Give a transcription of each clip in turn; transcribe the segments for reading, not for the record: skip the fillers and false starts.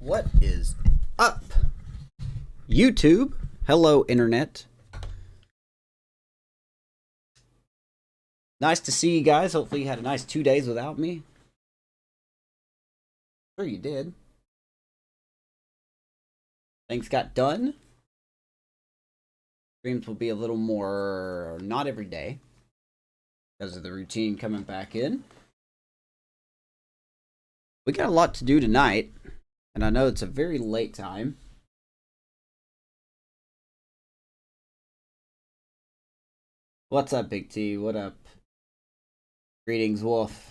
What is up, YouTube? Hello, Internet. Nice to see you guys. Hopefully you had a nice 2 days without me. Sure you did. Things got done. Streams will be a little more, not every day, because of the routine coming back in. We got a lot to do tonight, and I know it's a very late time. What's up, Big T? What up? Greetings, Wolf.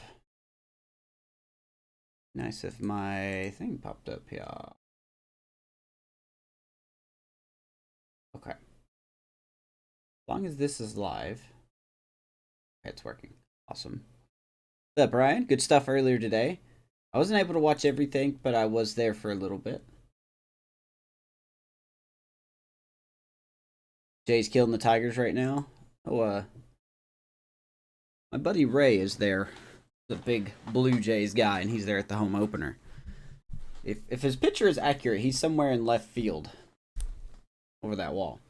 Nice if my thing popped up here. Okay. As long as this is live. Okay, it's working. Awesome. What's up, Brian? Good stuff earlier today. I wasn't able to watch everything, but I was there for a little bit. Jay's killing the Tigers right now. Oh, my buddy Ray is there. The big Blue Jays guy, and he's there at the home opener. If his picture is accurate, he's somewhere in left field. Over that wall.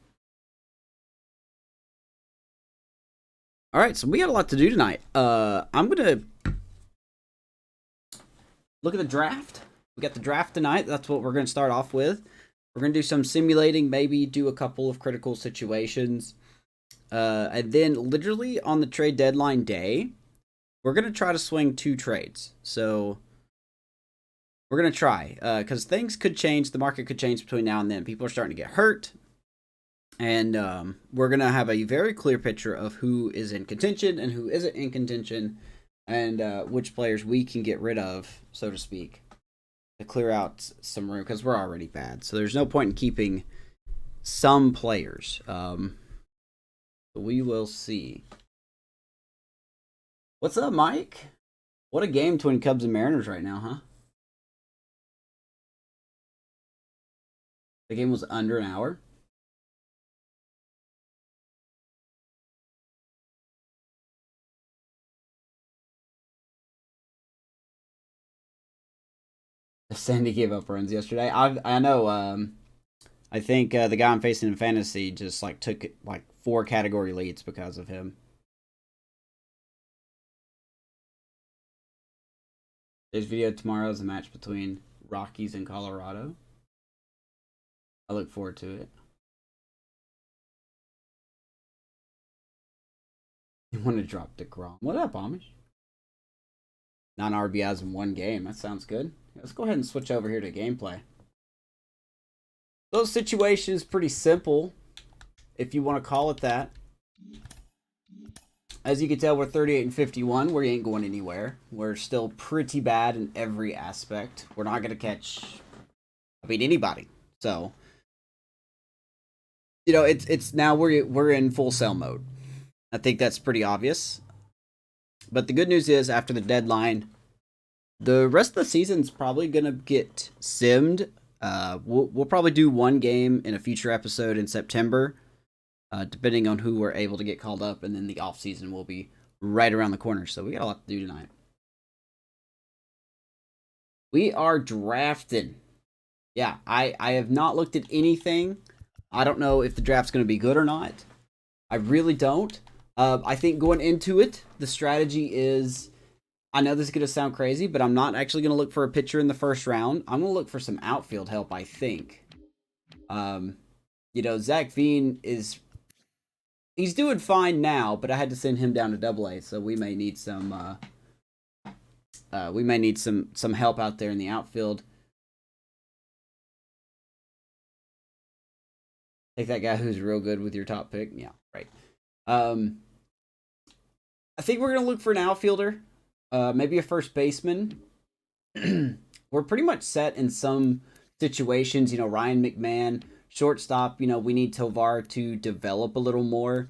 Alright, so we got a lot to do tonight. I'm gonna look at the draft. We got the draft tonight. That's what we're gonna start off with. We're gonna do some simulating, maybe do a couple of critical situations. And then literally on the trade deadline day, we're going to try to swing 2 trades. So we're going to try, because things could change. The market could change between now and then. People are starting to get hurt. And we're going to have a very clear picture of who is in contention and who isn't in contention. And which players we can get rid of, so to speak, to clear out some room. Because we're already bad. So there's no point in keeping some players. We will see. What's up, Mike? What a game between Cubs and Mariners right now, huh? The game was under an hour. Sandy gave up runs yesterday. I know. I think the guy I'm facing in fantasy just took 4 category leads because of him. Today's video tomorrow is a match between Rockies and Colorado. I look forward to it. You want to drop DeGrom. What up, Amish? 9 RBIs in 1 game. That sounds good. Let's go ahead and switch over here to gameplay. Those situations pretty simple, if you want to call it that. As you can tell, we're 38 and 51. We ain't going anywhere. We're still pretty bad in every aspect. We're not going to catch, anybody. So, it's now we're in full sell mode. I think that's pretty obvious. But the good news is, after the deadline, the rest of the season's probably going to get simmed. We'll probably do 1 game in a future episode in September. Depending on who we're able to get called up, and then the off season will be right around the corner. So we got a lot to do tonight. We are drafting. Yeah, I have not looked at anything. I don't know if the draft's going to be good or not. I really don't. I think going into it, the strategy is, I know this is going to sound crazy, but I'm not actually going to look for a pitcher in the first round. I'm going to look for some outfield help, I think. Zach Veen he's doing fine now, but I had to send him down to AA, so we may need some help out there in the outfield. Take that guy who's real good with your top pick. Yeah, right. I think we're gonna look for an outfielder, maybe a first baseman. We're pretty much set in some situations. Ryan McMahon. Shortstop, we need Tovar to develop a little more.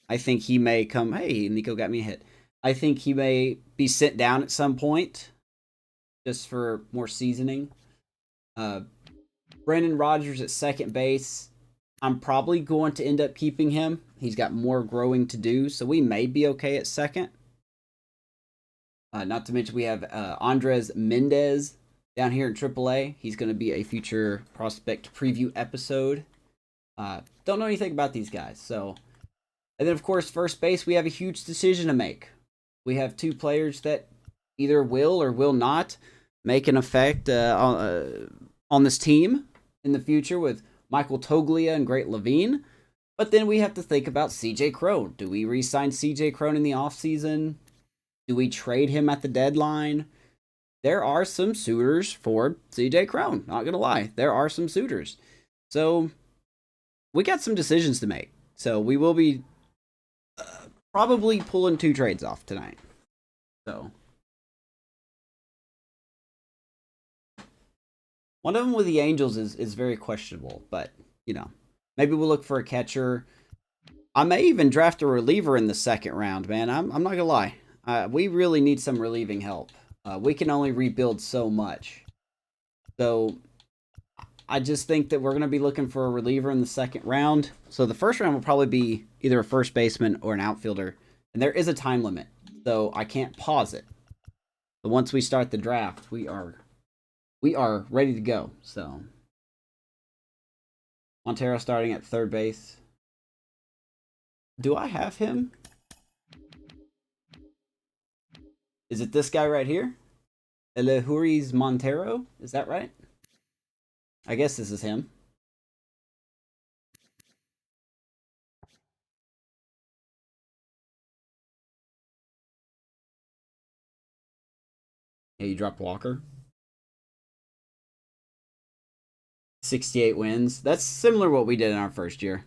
I think he may come. Hey, Nico got me a hit. I think he may be sent down at some point, just for more seasoning. Brandon Rogers at second base. I'm probably going to end up keeping him. He's got more growing to do, so we may be okay at second. Not to mention we have Andres Mendez down here in AAA. He's going to be a future prospect preview episode. Don't know anything about these guys. So, and then of course, first base, we have a huge decision to make. We have two players that either will or will not make an effect on this team in the future with Michael Toglia and Great Levine. But then we have to think about CJ Crone. Do we re-sign CJ Crone in the offseason? Do we trade him at the deadline? There are some suitors for CJ Crone. Not going to lie. There are some suitors. So we got some decisions to make. So we will be probably pulling 2 trades off tonight. So one of them with the Angels is very questionable, but you know, maybe we'll look for a catcher. I may even draft a reliever in the second round, man. I'm not gonna lie. We really need some relieving help. We can only rebuild so much. So I just think that we're going to be looking for a reliever in the second round. So the first round will probably be either a first baseman or an outfielder. And there is a time limit, so I can't pause it. But once we start the draft, we are ready to go. So Montero starting at third base. Do I have him? Is it this guy right here? Elehuris Montero? Is that right? I guess this is him. Yeah, you dropped Walker. 68 wins. That's similar to what we did in our first year.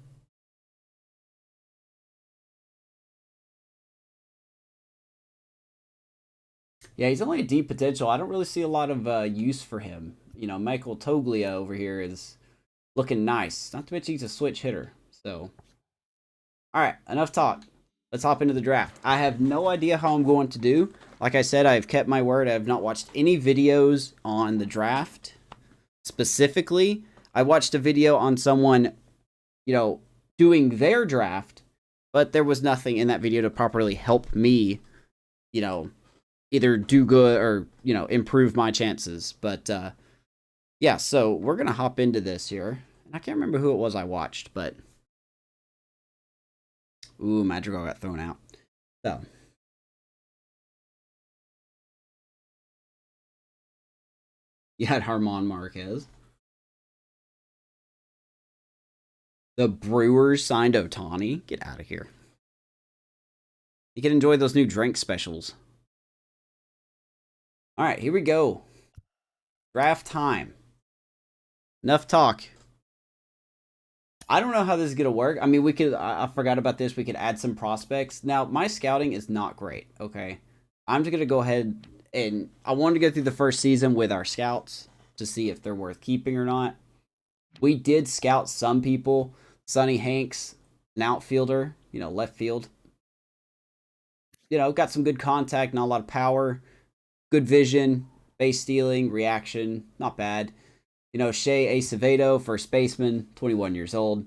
Yeah, he's only a D potential. I don't really see a lot of use for him. You know, Michael Toglia over here is looking nice. Not to mention he's a switch hitter. So, all right, enough talk. Let's hop into the draft. I have no idea how I'm going to do. Like I said, I've kept my word. I have not watched any videos on the draft specifically. I watched a video on someone, you know, doing their draft, but there was nothing in that video to properly help me, you know, either do good or, you know, improve my chances. But, yeah, so we're going to hop into this here. I can't remember who it was I watched, but... Ooh, Madrigal got thrown out. So... You had Harmon Marquez. The Brewers signed Ohtani. Get out of here. You can enjoy those new drink specials. All right, here we go. Draft time. Enough talk. I don't know how this is going to work. I mean, we could... I forgot about this. We could add some prospects. Now, my scouting is not great, okay? I'm just going to go ahead and... I wanted to go through the first season with our scouts to see if they're worth keeping or not. We did scout some people. Sonny Hanks, an outfielder, you know, left field. You know, got some good contact, not a lot of power. Good vision, base stealing, reaction, not bad. You know, Shea Acevedo, first baseman, 21 years old.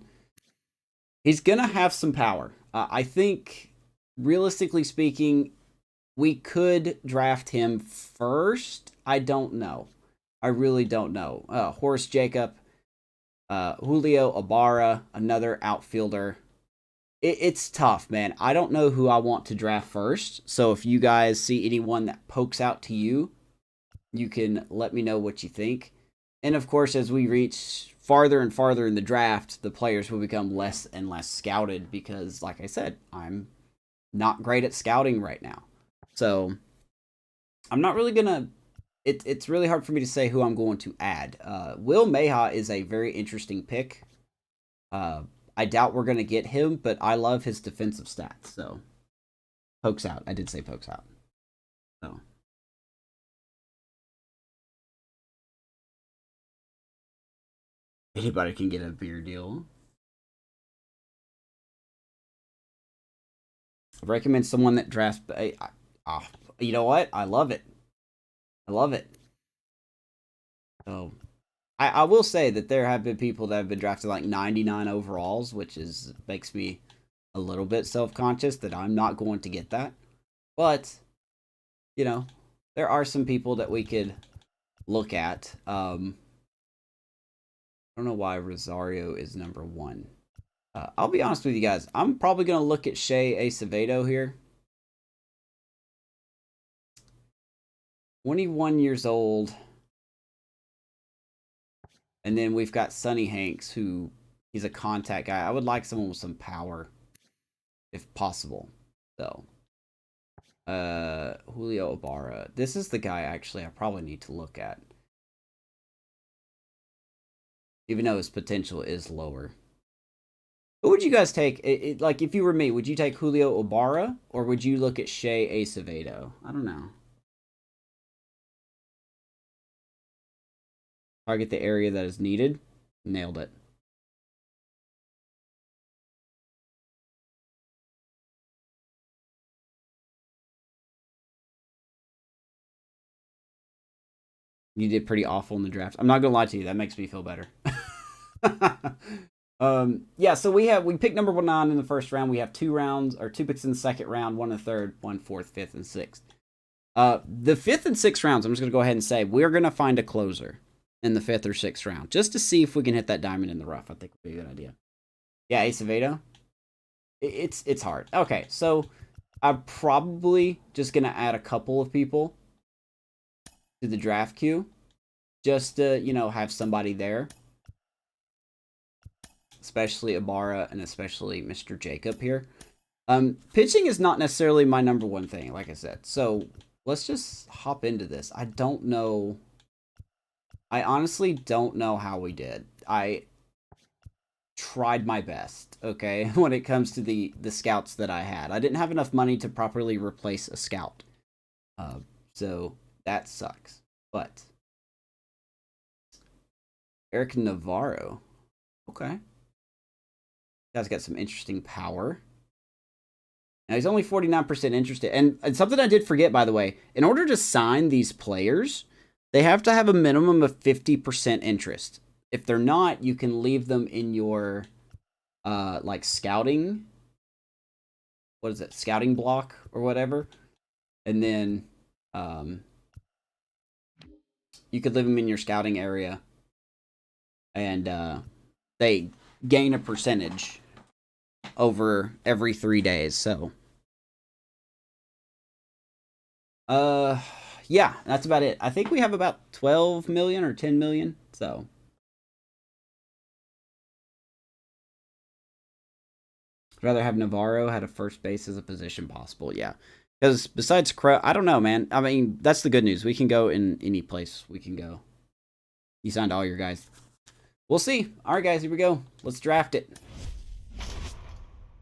He's going to have some power. I think, realistically speaking, we could draft him first. I don't know. I really don't know. Horace Jacob, Julio Ibarra, another outfielder. It's tough, man. I don't know who I want to draft first. So if you guys see anyone that pokes out to you, you can let me know what you think. And of course, as we reach farther and farther in the draft, the players will become less and less scouted because, like I said, I'm not great at scouting right now. So I'm not really going to... It's really hard for me to say who I'm going to add. Will Meja is a very interesting pick. I doubt we're going to get him, but I love his defensive stats. So, pokes out. I did say pokes out. So, anybody can get a beer deal. I recommend someone that drafts... you know what? I love it. I love it. So, I will say that there have been people that have been drafted like 99 overalls, which makes me a little bit self-conscious that I'm not going to get that. But, you know, there are some people that we could look at. I don't know why Rosario is number 1. I'll be honest with you guys. I'm probably going to look at Shea Acevedo here. 21 years old. And then we've got Sonny Hanks, who he's a contact guy. I would like someone with some power, if possible. So, Julio Ibarra. This is the guy, actually, I probably need to look at. Even though his potential is lower. Who would you guys take? Like, if you were me, would you take Julio Ibarra? Or would you look at Shea Acevedo? I don't know. Target the area that is needed. Nailed it. You did pretty awful in the draft. I'm not gonna lie to you. That makes me feel better. Yeah. So we picked number 9 in the first round. We have 2 rounds, or 2 picks in the second round, 1 in the third, 1 fourth, 5th, and 6th. The 5th and 6th rounds, I'm just gonna go ahead and say we're gonna find a closer in the 5th or 6th round, just to see if we can hit that diamond in the rough. I think would be a good idea. Yeah, Acevedo. It's hard. Okay, so I'm probably just gonna add a couple of people to the draft queue, just to, you know, have somebody there, especially Ibarra and especially Mr. Jacob here. Pitching is not necessarily my number 1 thing, like I said. So let's just hop into this. I don't know. I honestly don't know how we did. I tried my best, okay, when it comes to the scouts that I had. I didn't have enough money to properly replace a scout. So that sucks. But Eric Navarro. Okay. Guy's got some interesting power. Now, he's only 49% interested. And something I did forget, by the way, in order to sign these players, they have to have a minimum of 50% interest. If they're not, you can leave them in your, like, scouting. What is it? Scouting block or whatever. And then, you could leave them in your scouting area. And, they gain a percentage over every 3 days. So, yeah, that's about it. I think we have about 12 million or 10 million. So, I'd rather have Navarro had a first base as a position possible. Yeah, because besides Crow, I don't know, man. I mean, that's the good news. We can go in any place we can go. You signed all your guys. We'll see. All right, guys, here we go. Let's draft it.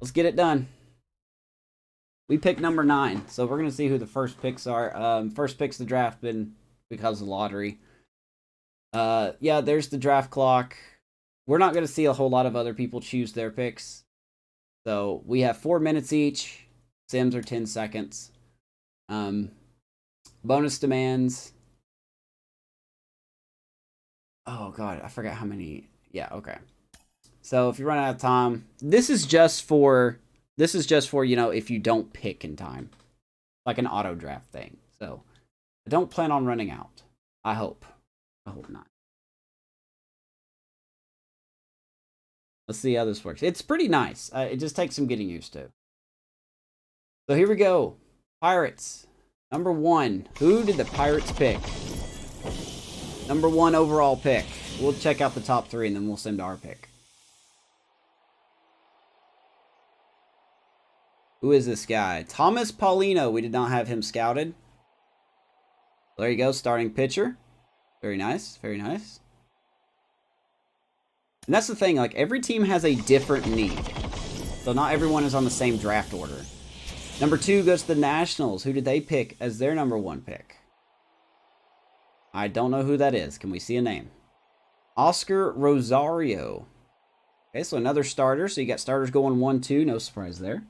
Let's get it done. We picked number 9, so we're going to see who the first picks are. First picks the draft been because of the lottery. Yeah, there's the draft clock. We're not going to see a whole lot of other people choose their picks. So we have 4 minutes each. Sims are 10 seconds. Bonus demands. Oh, God, I forgot how many. Yeah, okay. So if you run out of time, this is just for, you know, if you don't pick in time. Like an auto draft thing. So I don't plan on running out. I hope. I hope not. Let's see how this works. It's pretty nice. It just takes some getting used to. So here we go. Pirates. Number 1. Who did the Pirates pick? Number 1 overall pick. We'll check out the top 3 and then we'll send our pick. Who is this guy? Thomas Paulino. We did not have him scouted. There you go. Starting pitcher. Very nice. Very nice. And that's the thing. Like, every team has a different need. So not everyone is on the same draft order. Number 2 goes to the Nationals. Who did they pick as their number 1 pick? I don't know who that is. Can we see a name? Oscar Rosario. Okay, so another starter. So you got starters going 1-2. No surprise there.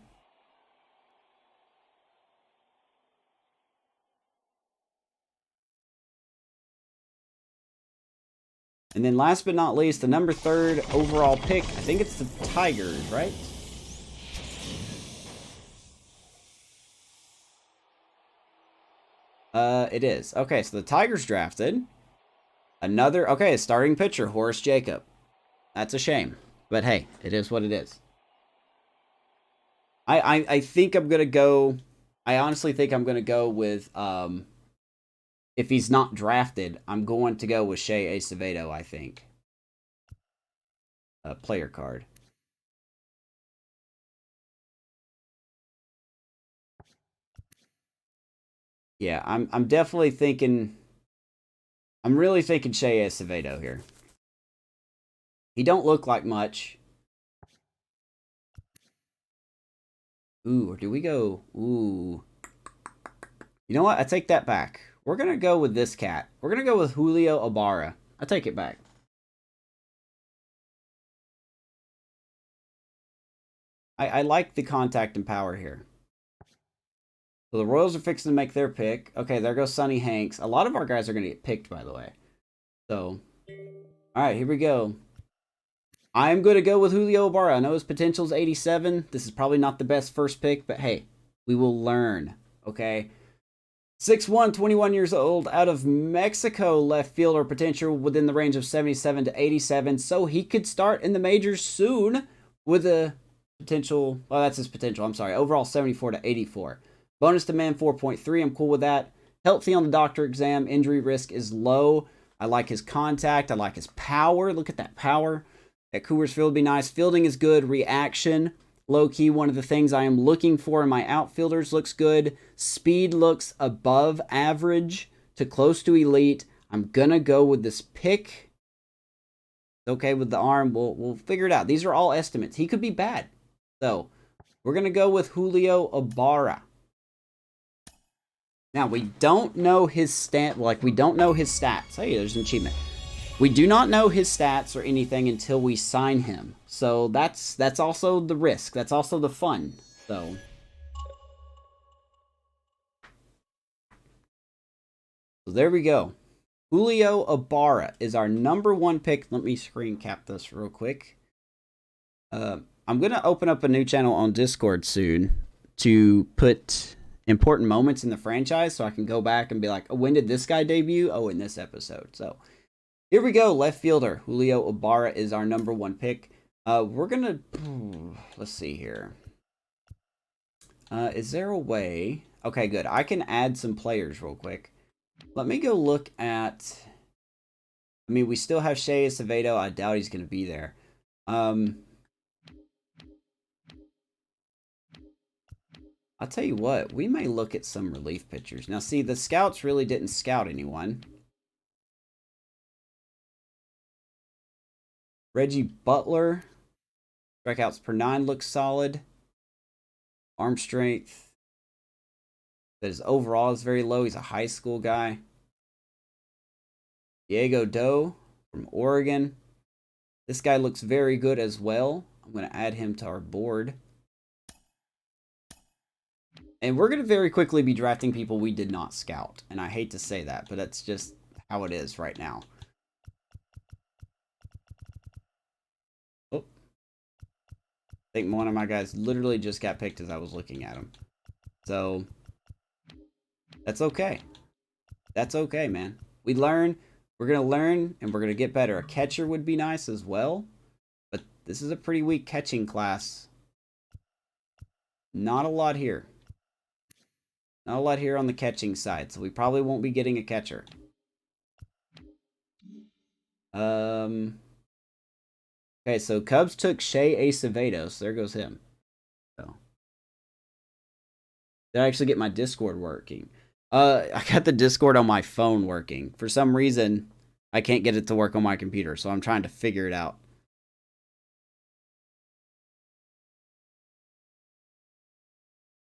And then last but not least, the number 3 overall pick. I think it's the Tigers, right? It is. Okay, so the Tigers drafted Another, okay, starting pitcher, Horace Jacob. That's a shame. But hey, it is what it is. I think I'm going to go, I honestly think I'm going to go with, if he's not drafted, I'm going to go with Shea Acevedo, I think. Player card. Yeah, I'm definitely thinking, I'm really thinking Shea Acevedo here. He don't look like much. Ooh, or do we go, ooh. You know what? I take that back. We're going to go with this cat. We're going to go with Julio Ibarra. I take it back. I like the contact and power here. So the Royals are fixing to make their pick. Okay, there goes Sonny Hanks. A lot of our guys are going to get picked, by the way. So, all right, here we go. I'm going to go with Julio Ibarra. I know his potential is 87. This is probably not the best first pick, but hey, we will learn, okay? 6'1", 21 years old, out of Mexico, left fielder, potential within the range of 77 to 87, so he could start in the majors soon with a potential, well, that's his potential, I'm sorry, overall 74 to 84. Bonus demand 4.3, I'm cool with that. Healthy on the doctor exam, injury risk is low. I like his contact, I like his power, look at that power. At Coors Field would be nice. Fielding is good, reaction, low-key, one of the things I am looking for in my outfielders. Looks good. Speed looks above average to close to elite. I'm going to go with this pick. Okay, with the arm, we'll figure it out. These are all estimates. He could be bad. So, we're going to go with Julio Ibarra. Now, we don't know his we don't know his stats. Hey, there's an achievement. We do not know his stats or anything until we sign him. So that's also the risk. That's also the fun. So there we go. Julio Ibarra is our #1 pick. Let me screen cap this real quick. I'm going to open up a new channel on Discord soon to put important moments in the franchise so I can go back and be like, oh, when did this guy debut? Oh, in this episode. So here we go, left fielder. Julio Ibarra is our #1 pick. We're going to, let's see here. Is there a way? Okay, good. I can add some players real quick. Let me go look at, I mean, we still have Shea Acevedo. I doubt he's going to be there. I'll tell you what, we may look at some relief pitchers. Now, see, the scouts really didn't scout anyone. Reggie Butler, strikeouts per 9 looks solid. Arm strength, but his overall is very low. He's a high school guy. Diego Doe from Oregon. This guy looks very good as well. I'm going to add him to our board. And we're going to very quickly be drafting people we did not scout. And I hate to say that, but that's just how it is right now. Oh. I think one of my guys literally just got picked as I was looking at him. So, that's okay. That's okay, man. We learn. We're going to learn, and we're going to get better. A catcher would be nice as well. But this is a pretty weak catching class. Not a lot here. Not a lot here on the catching side, so we probably won't be getting a catcher. Okay, so Cubs took Shea Acevedo, so there goes him. So, did I actually get my Discord working? I got the Discord on my phone working. For some reason, I can't get it to work on my computer, so I'm trying to figure it out.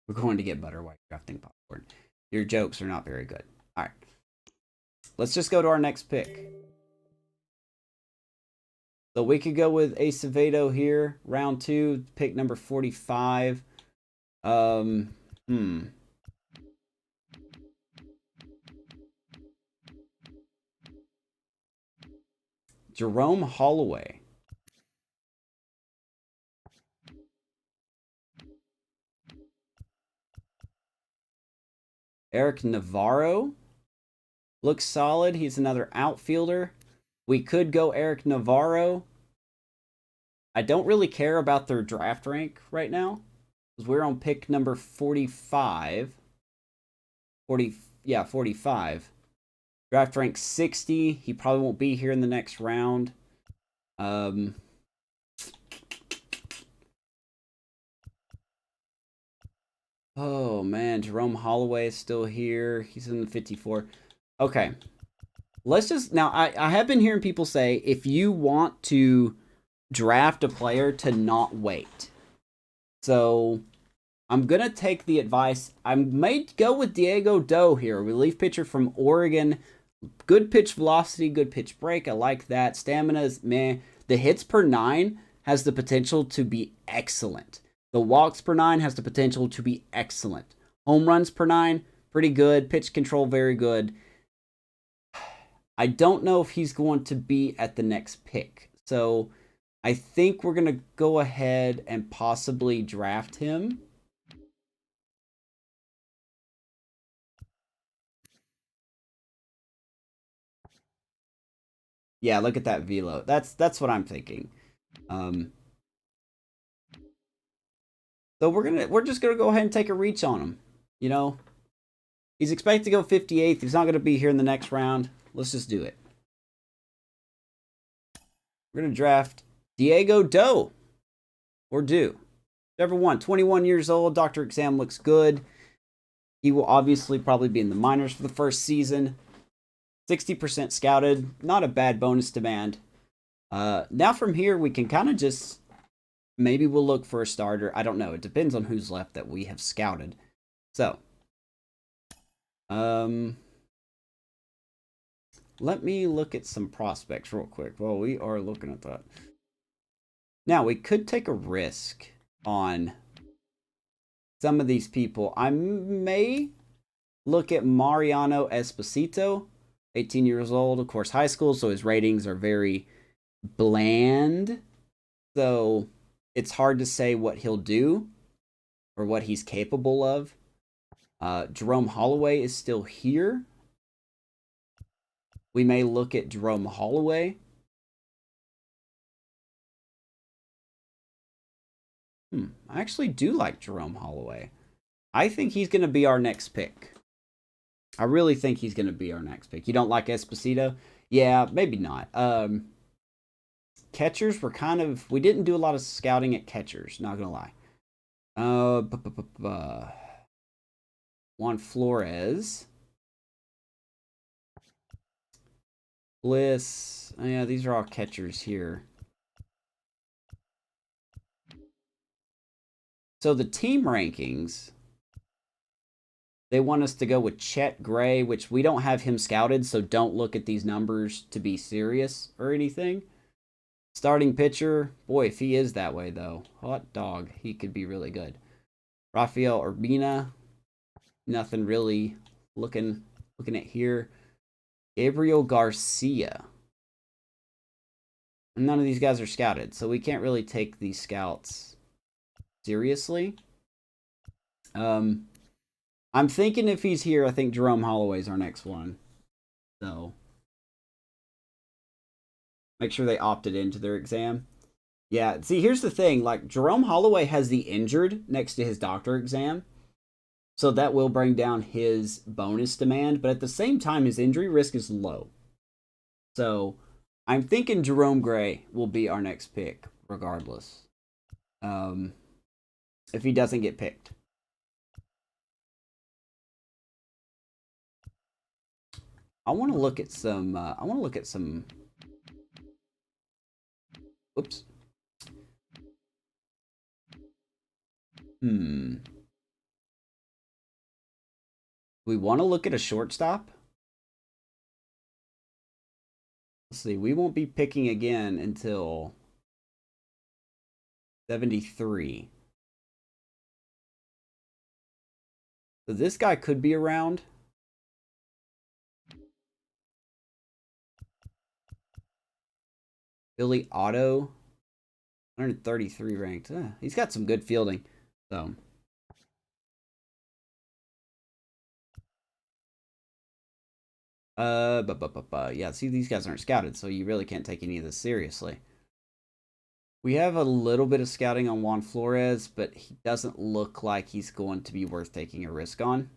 We're going to get butter while crafting popcorn. Your jokes are not very good. All right. Let's just go to our next pick. So we could go with Acevedo here, round 2, pick number 45. Jerome Holloway. Eric Navarro looks solid. He's another outfielder. We could go Eric Navarro. I don't really care about their draft rank right now, because we're on pick number 45. 45. Draft rank 60. He probably won't be here in the next round. Oh man, Jerome Holloway is still here. He's in the 54. Okay. Let's just now I have been hearing people say if you want to draft a player to not wait. So I'm gonna take the advice. I might go with Diego Doe here, relief pitcher from Oregon. Good pitch velocity, good pitch break. I like that. Stamina is meh. The hits per 9 has the potential to be excellent. The walks per 9 has the potential to be excellent. Home runs per 9, pretty good. Pitch control, very good. I don't know if he's going to be at the next pick. So I think we're going to go ahead and possibly draft him. Yeah, look at that velo. That's what I'm thinking. So we're just gonna go ahead and take a reach on him. You know, he's expected to go 58th. He's not gonna be here in the next round. Let's just do it. We're gonna draft Diego Doe or Do. Whichever one. 21 years old. Doctor exam looks good. He will obviously probably be in the minors for the first season. 60% scouted. Not a bad bonus demand. Now from here we can kind of just maybe we'll look for a starter. I don't know. It depends on who's left that we have scouted. So, let me look at some prospects real quick. Well, we are looking at that. Now, we could take a risk on some of these people. I may look at Mariano Esposito, 18 years old, of course, high school, so his ratings are very bland. So, it's hard to say what he'll do or what he's capable of. Jerome Holloway is still here. We may look at Jerome Holloway. I actually do like Jerome Holloway. I think he's going to be our next pick. I really think he's going to be our next pick. You don't like Esposito? Yeah, maybe not. Catchers were we didn't do a lot of scouting at catchers, not going to lie. Juan Flores. Bliss. Oh, yeah, these are all catchers here. So the team rankings, they want us to go with Chet Gray, which we don't have him scouted, so don't look at these numbers to be serious or anything. Starting pitcher, boy, if he is that way, though, hot dog, he could be really good. Rafael Urbina, nothing really looking at here. Gabriel Garcia. None of these guys are scouted, so we can't really take these scouts seriously. I'm thinking if he's here, I think Jerome Holloway's our next one. So make sure they opted into their exam. Yeah, see, here's the thing. Like, Jerome Holloway has the injured next to his doctor exam. So that will bring down his bonus demand. But at the same time, his injury risk is low. So I'm thinking Jerome Gray will be our next pick, regardless. If he doesn't get picked. I want to look at some. Oops. We want to look at a shortstop. Let's see. We won't be picking again until 73. So this guy could be around. Billy Otto, 133 ranked. He's got some good fielding. So Yeah, see, these guys aren't scouted, so you really can't take any of this seriously. We have a little bit of scouting on Juan Flores, but he doesn't look like he's going to be worth taking a risk on.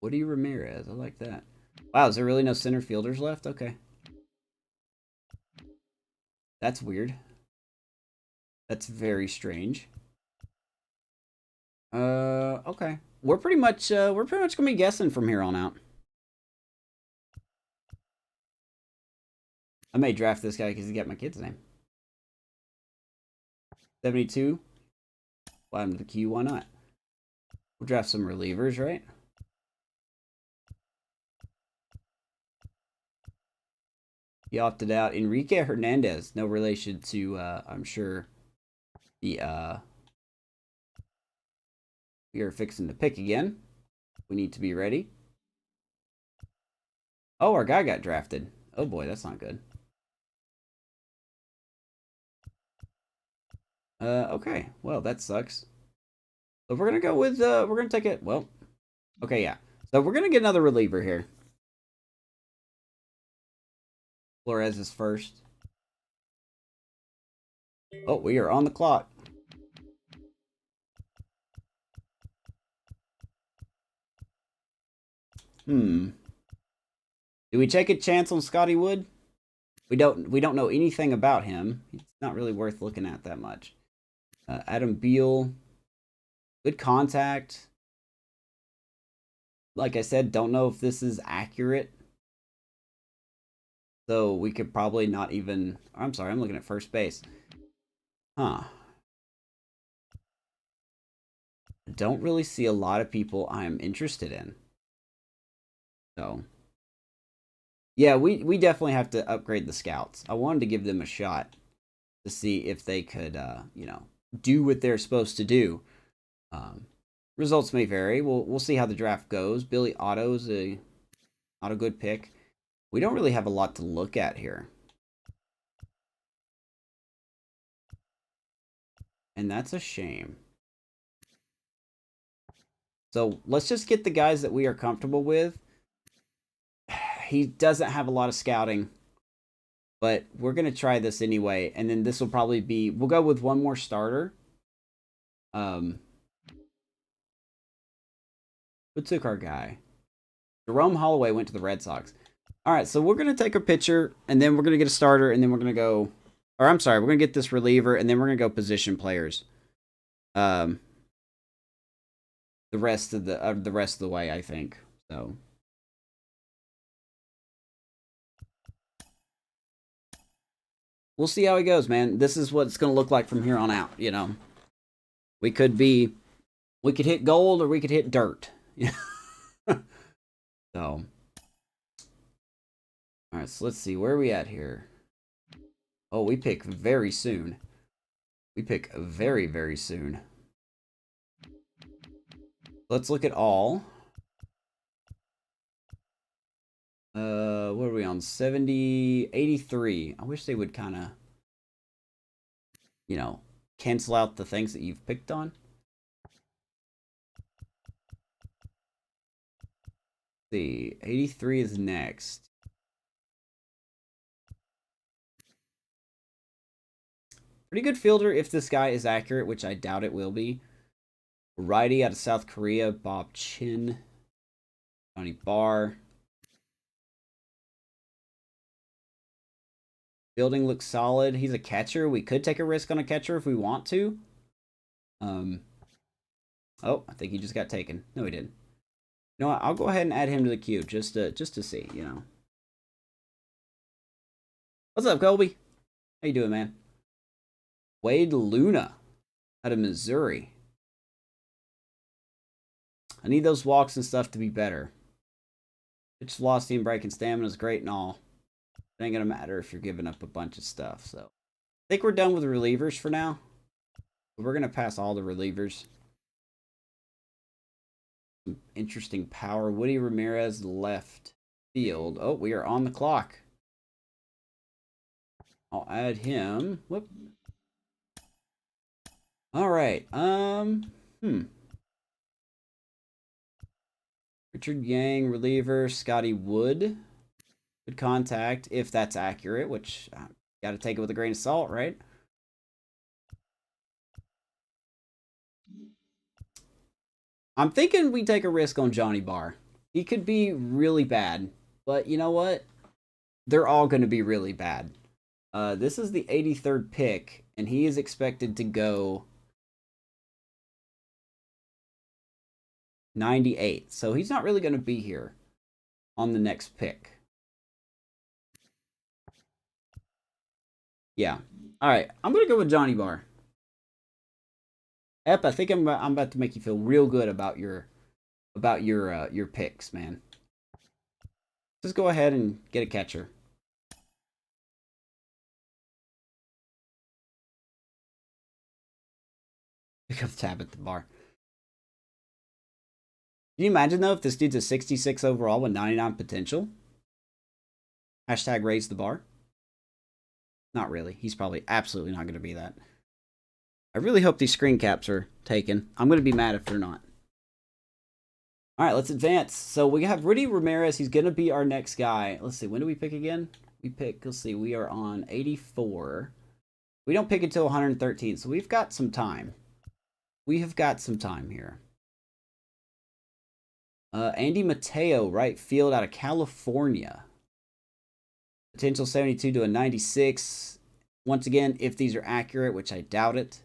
Woody Ramirez, I like that. Wow, is there really no center fielders left? Okay. That's weird. That's very strange. Okay. We're pretty much gonna be guessing from here on out. I may draft this guy because he got my kid's name. 72. Fly him to the queue, why not? We'll draft some relievers, right? He opted out. Enrique Hernandez, no relation to I'm sure the we are fixing to pick again. We need to be ready. Oh, our guy got drafted. Oh boy, that's not good. Okay. Well, that sucks. So we're gonna go with we're gonna take it. Well, okay, yeah. So we're gonna get another reliever here. Flores is first. Oh, we are on the clock. Do we take a chance on Scotty Wood? We don't know anything about him. It's not really worth looking at that much. Adam Beal, good contact. Like I said, don't know if this is accurate. So we could probably not even... I'm sorry, I'm looking at first base. Huh. I don't really see a lot of people I'm interested in. So... yeah, we definitely have to upgrade the scouts. I wanted to give them a shot to see if they could, you know, do what they're supposed to do. Results may vary. We'll see how the draft goes. Billy Otto's not a good pick. We don't really have a lot to look at here. And that's a shame. So let's just get the guys that we are comfortable with. He doesn't have a lot of scouting, but we're going to try this anyway. And then this will probably be, we'll go with one more starter. Who took our guy? Jerome Holloway went to the Red Sox. All right, so we're going to take a pitcher, and then we're going to get a starter, and then we're going to go... or I'm sorry, we're going to get this reliever, and then we're going to go position players. The rest of the way, I think. So... we'll see how it goes, man. This is what it's going to look like from here on out, you know. We could hit gold or we could hit dirt. So... all right, so let's see. Where are we at here? Oh, we pick very soon. We pick very, very soon. Let's look at all. What are we on? 70, 83. I wish they would kind of, you know, cancel out the things that you've picked on. Let's see, 83 is next. Pretty good fielder if this guy is accurate, which I doubt it will be. Righty out of South Korea, Bob Chin. Johnny Barr. Building looks solid. He's a catcher. We could take a risk on a catcher if we want to. Oh, I think he just got taken. No, he didn't. You know what? I'll go ahead and add him to the queue just to see, you know. What's up, Colby? How you doing, man? Wade Luna out of Missouri. I need those walks and stuff to be better. Pitch velocity and breaking stamina is great and all. It ain't gonna matter if you're giving up a bunch of stuff. So I think we're done with the relievers for now. We're gonna pass all the relievers. Some interesting power. Woody Ramirez left field. Oh, we are on the clock. I'll add him. Whoop. All right. Richard Yang, reliever. Scotty Wood. Good contact, if that's accurate, which got to take it with a grain of salt, right? I'm thinking we take a risk on Johnny Barr. He could be really bad, but you know what? They're all going to be really bad. This is the 83rd pick, and he is expected to go 98. So he's not really going to be here on the next pick. Yeah. All right. I'm going to go with Johnny Barr. Ep, I think I'm about to make you feel real good about your picks, man. Just go ahead and get a catcher. Pick up the tab at the bar. Can you imagine though if this dude's a 66 overall with 99 potential? Hashtag raise the bar. Not really. He's probably absolutely not going to be that. I really hope these screen caps are taken. I'm going to be mad if they're not. All right, let's advance. So we have Rudy Ramirez. He's going to be our next guy. Let's see. When do we pick again? We pick, let's see. We are on 84. We don't pick until 113. So we've got some time. We have got some time here. Andy Mateo, right field out of California. Potential 72 to a 96. Once again, if these are accurate, which I doubt it.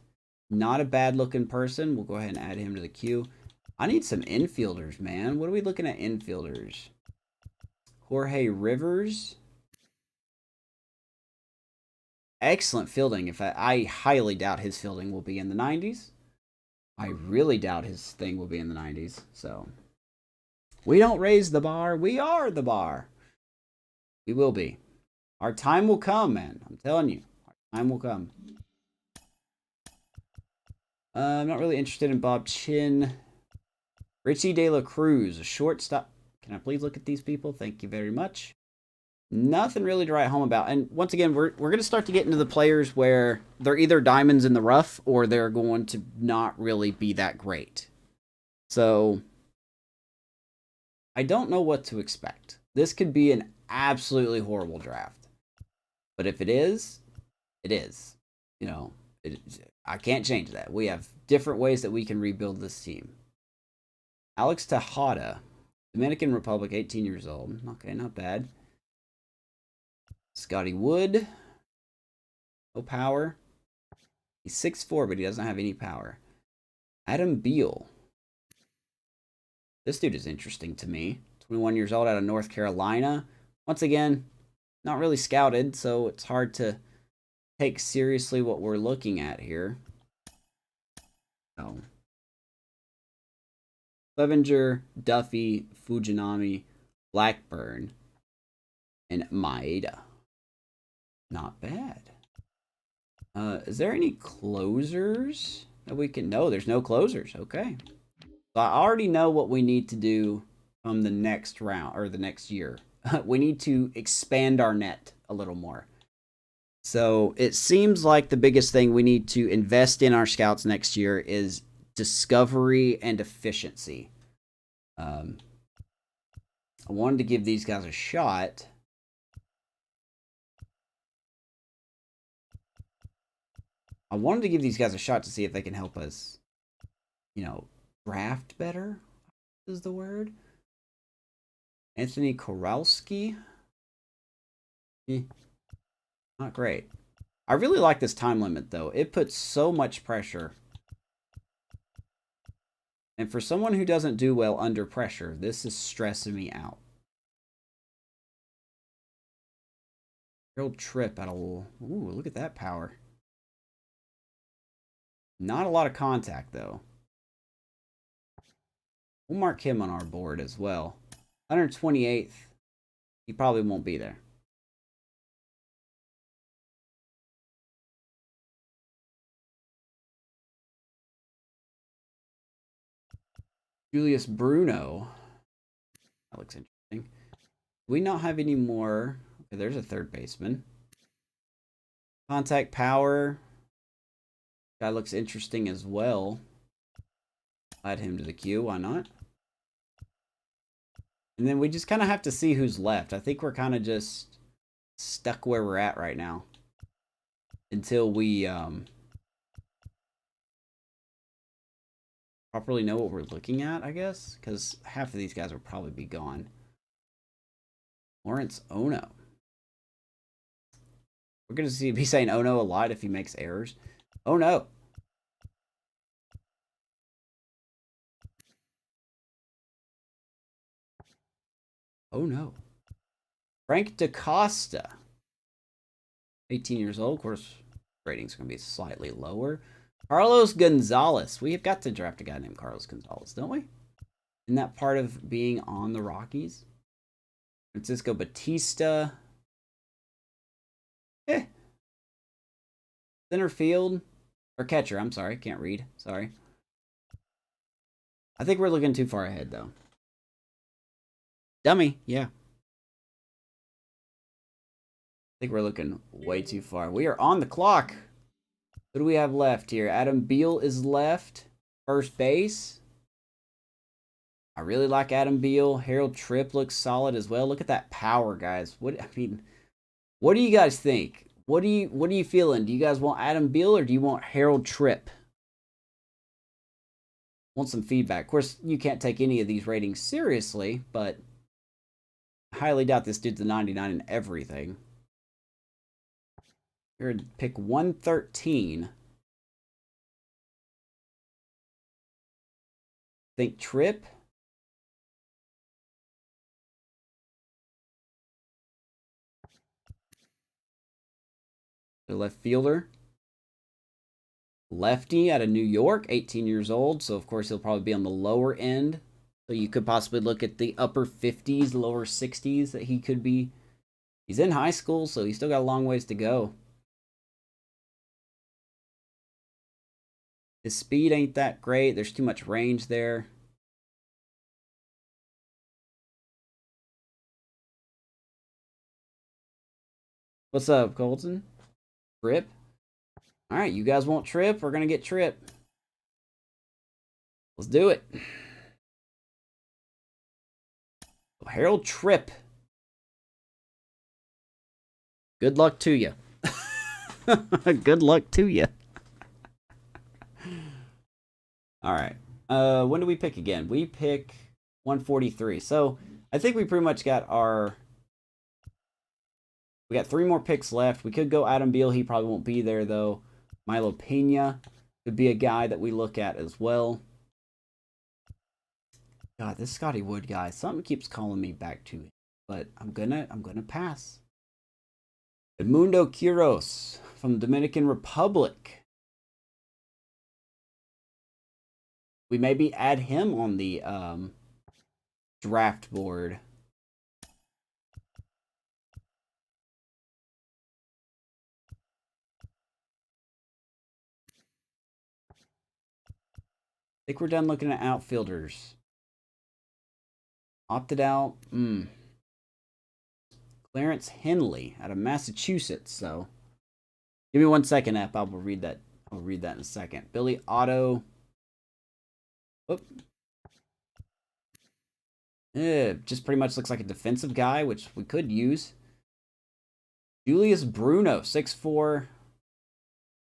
Not a bad looking person. We'll go ahead and add him to the queue. I need some infielders, man. What are we looking at infielders? Jorge Rivers. Excellent fielding. I highly doubt his fielding will be in the 90s. I really doubt his thing will be in the 90s. So we don't raise the bar. We are the bar. We will be. Our time will come, man. I'm telling you. Our time will come. I'm not really interested in Bob Chin. Richie De La Cruz, a shortstop. Can I please look at these people? Thank you very much. Nothing really to write home about. And once again, we're going to start to get into the players where they're either diamonds in the rough or they're going to not really be that great. So I don't know what to expect. This could be an absolutely horrible draft. But if it is, it is. You know, I can't change that. We have different ways that we can rebuild this team. Alex Tejada, Dominican Republic, 18 years old. Okay, not bad. Scotty Wood. No power. He's 6'4", but he doesn't have any power. Adam Beal. This dude is interesting to me. 21 years old out of North Carolina. Once again, not really scouted, so it's hard to take seriously what we're looking at here. Oh. Clevenger, Duffy, Fujinami, Blackburn, and Maeda. Not bad. Is there any closers that we can... No, there's no closers. Okay. So I already know what we need to do from the next round, or the next year. We need to expand our net a little more. So it seems like the biggest thing we need to invest in our scouts next year is discovery and efficiency. I wanted to give these guys a shot. I wanted to give these guys a shot to see if they can help us, you know, draft better is the word. Anthony Koralski. Not great. I really like this time limit, though. It puts so much pressure. And for someone who doesn't do well under pressure, this is stressing me out. Real trip out of... Ooh, look at that power. Not a lot of contact, though. We'll mark him on our board as well. 128th. He probably won't be there. Julius Bruno. That looks interesting. Do we not have any more? Okay, there's a third baseman. Contact power. Guy looks interesting as well. Add him to the queue. Why not? And then we just kind of have to see who's left. I think we're kind of just stuck where we're at right now. Until we properly know what we're looking at, I guess. Because half of these guys will probably be gone. Lawrence Ono. We're going to be saying Ono a lot if he makes errors. Oh no. Oh no. Frank DaCosta. 18 years old. Of course, rating's going to be slightly lower. Carlos Gonzalez. We have got to draft a guy named Carlos Gonzalez, don't we? Isn't that part of being on the Rockies? Francisco Batista. Center field. Or catcher, I'm sorry. Can't read. Sorry. I think we're looking too far ahead, though. Dummy, yeah. I think we're looking way too far. We are on the clock. What do we have left here? Adam Beal is left. First base. I really like Adam Beal. Harold Tripp looks solid as well. Look at that power, guys. What do you guys think? What are you feeling? Do you guys want Adam Beal or do you want Harold Tripp? Want some feedback. Of course, you can't take any of these ratings seriously, but I highly doubt this dude's a 99 in everything. Here to pick 113. Think Tripp. The left fielder. Lefty out of New York, 18 years old. So, of course, he'll probably be on the lower end. So, you could possibly look at the upper 50s, lower 60s that he could be. He's in high school, so he's still got a long ways to go. His speed ain't that great. There's too much range there. What's up, Colton? Tripp? All right, you guys want Tripp? We're going to get Tripp. Let's do it. Harold Tripp. Good luck to you. Good luck to you. All right. When do we pick again? We pick 143. So I think we pretty much got our... We got 3 more picks left. We could go Adam Beal. He probably won't be there, though. Milo Pena could be a guy that we look at as well. God, this Scotty Wood guy, something keeps calling me back to it. But I'm gonna pass. Edmundo Quiros from the Dominican Republic. We maybe add him on the draft board. I think we're done looking at outfielders. Opted out. Clarence Henley out of Massachusetts. So, give me 1 second, App. I will read that. I'll read that in a second. Billy Otto. Oop. Just pretty much looks like a defensive guy, which we could use. Julius Bruno, 6'4".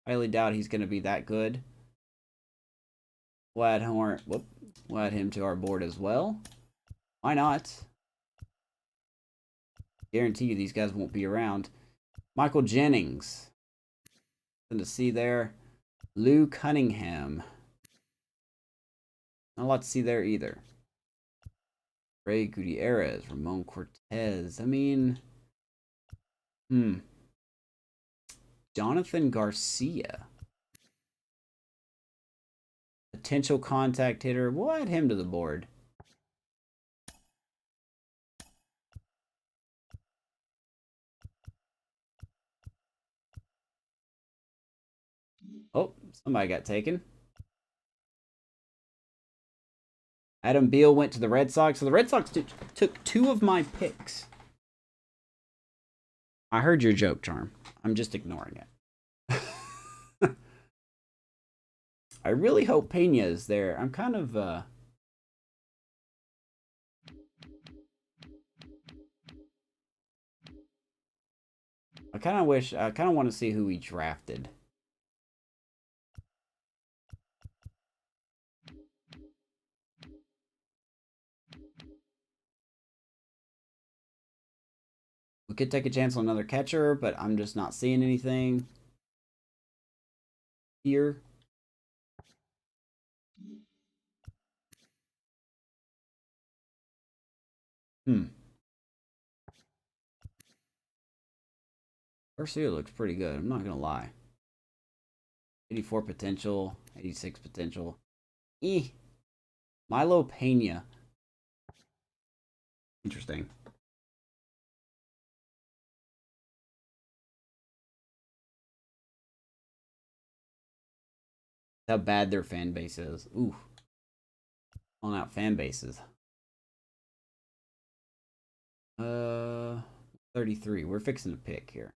Highly doubt he's going to be that good. We'll add him to our board as well. Why not? Guarantee you these guys won't be around. Michael Jennings. Nothing to see there. Lou Cunningham. Not a lot to see there either. Ray Gutierrez. Ramon Cortez. I mean... Jonathan Garcia. Potential contact hitter. We'll add him to the board. Oh, somebody got taken. Adam Beal went to the Red Sox. So the Red Sox took 2 of my picks. I heard your joke, Charm. I'm just ignoring it. I really hope Pena is there. I'm kind of I kind of wish I kind of want to see who he drafted. We could take a chance on another catcher, but I'm just not seeing anything here. Garcia looks pretty good. I'm not gonna lie. 84 potential, 86 potential. Milo Pena. Interesting. How bad their fan base is. Ooh. On out fan bases. 33. We're fixing to pick here.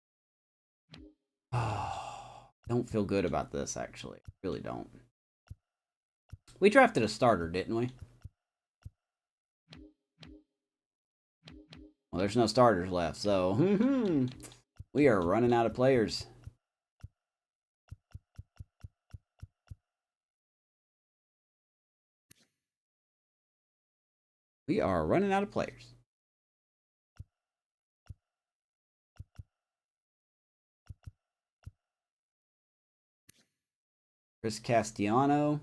Oh, don't feel good about this, actually. Really don't. We drafted a starter, didn't we? Well, there's no starters left, so we are running out of players. We are running out of players. Chris Castellano.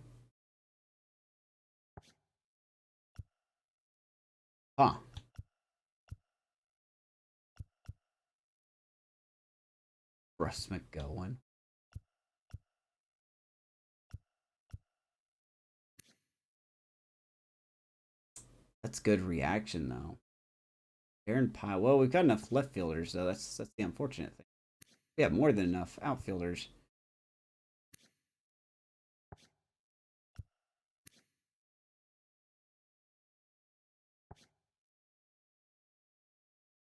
Huh. Russ McGowan. That's good reaction, though. Aaron Pye. Well, we've got enough left fielders, though. That's the unfortunate thing. We have more than enough outfielders.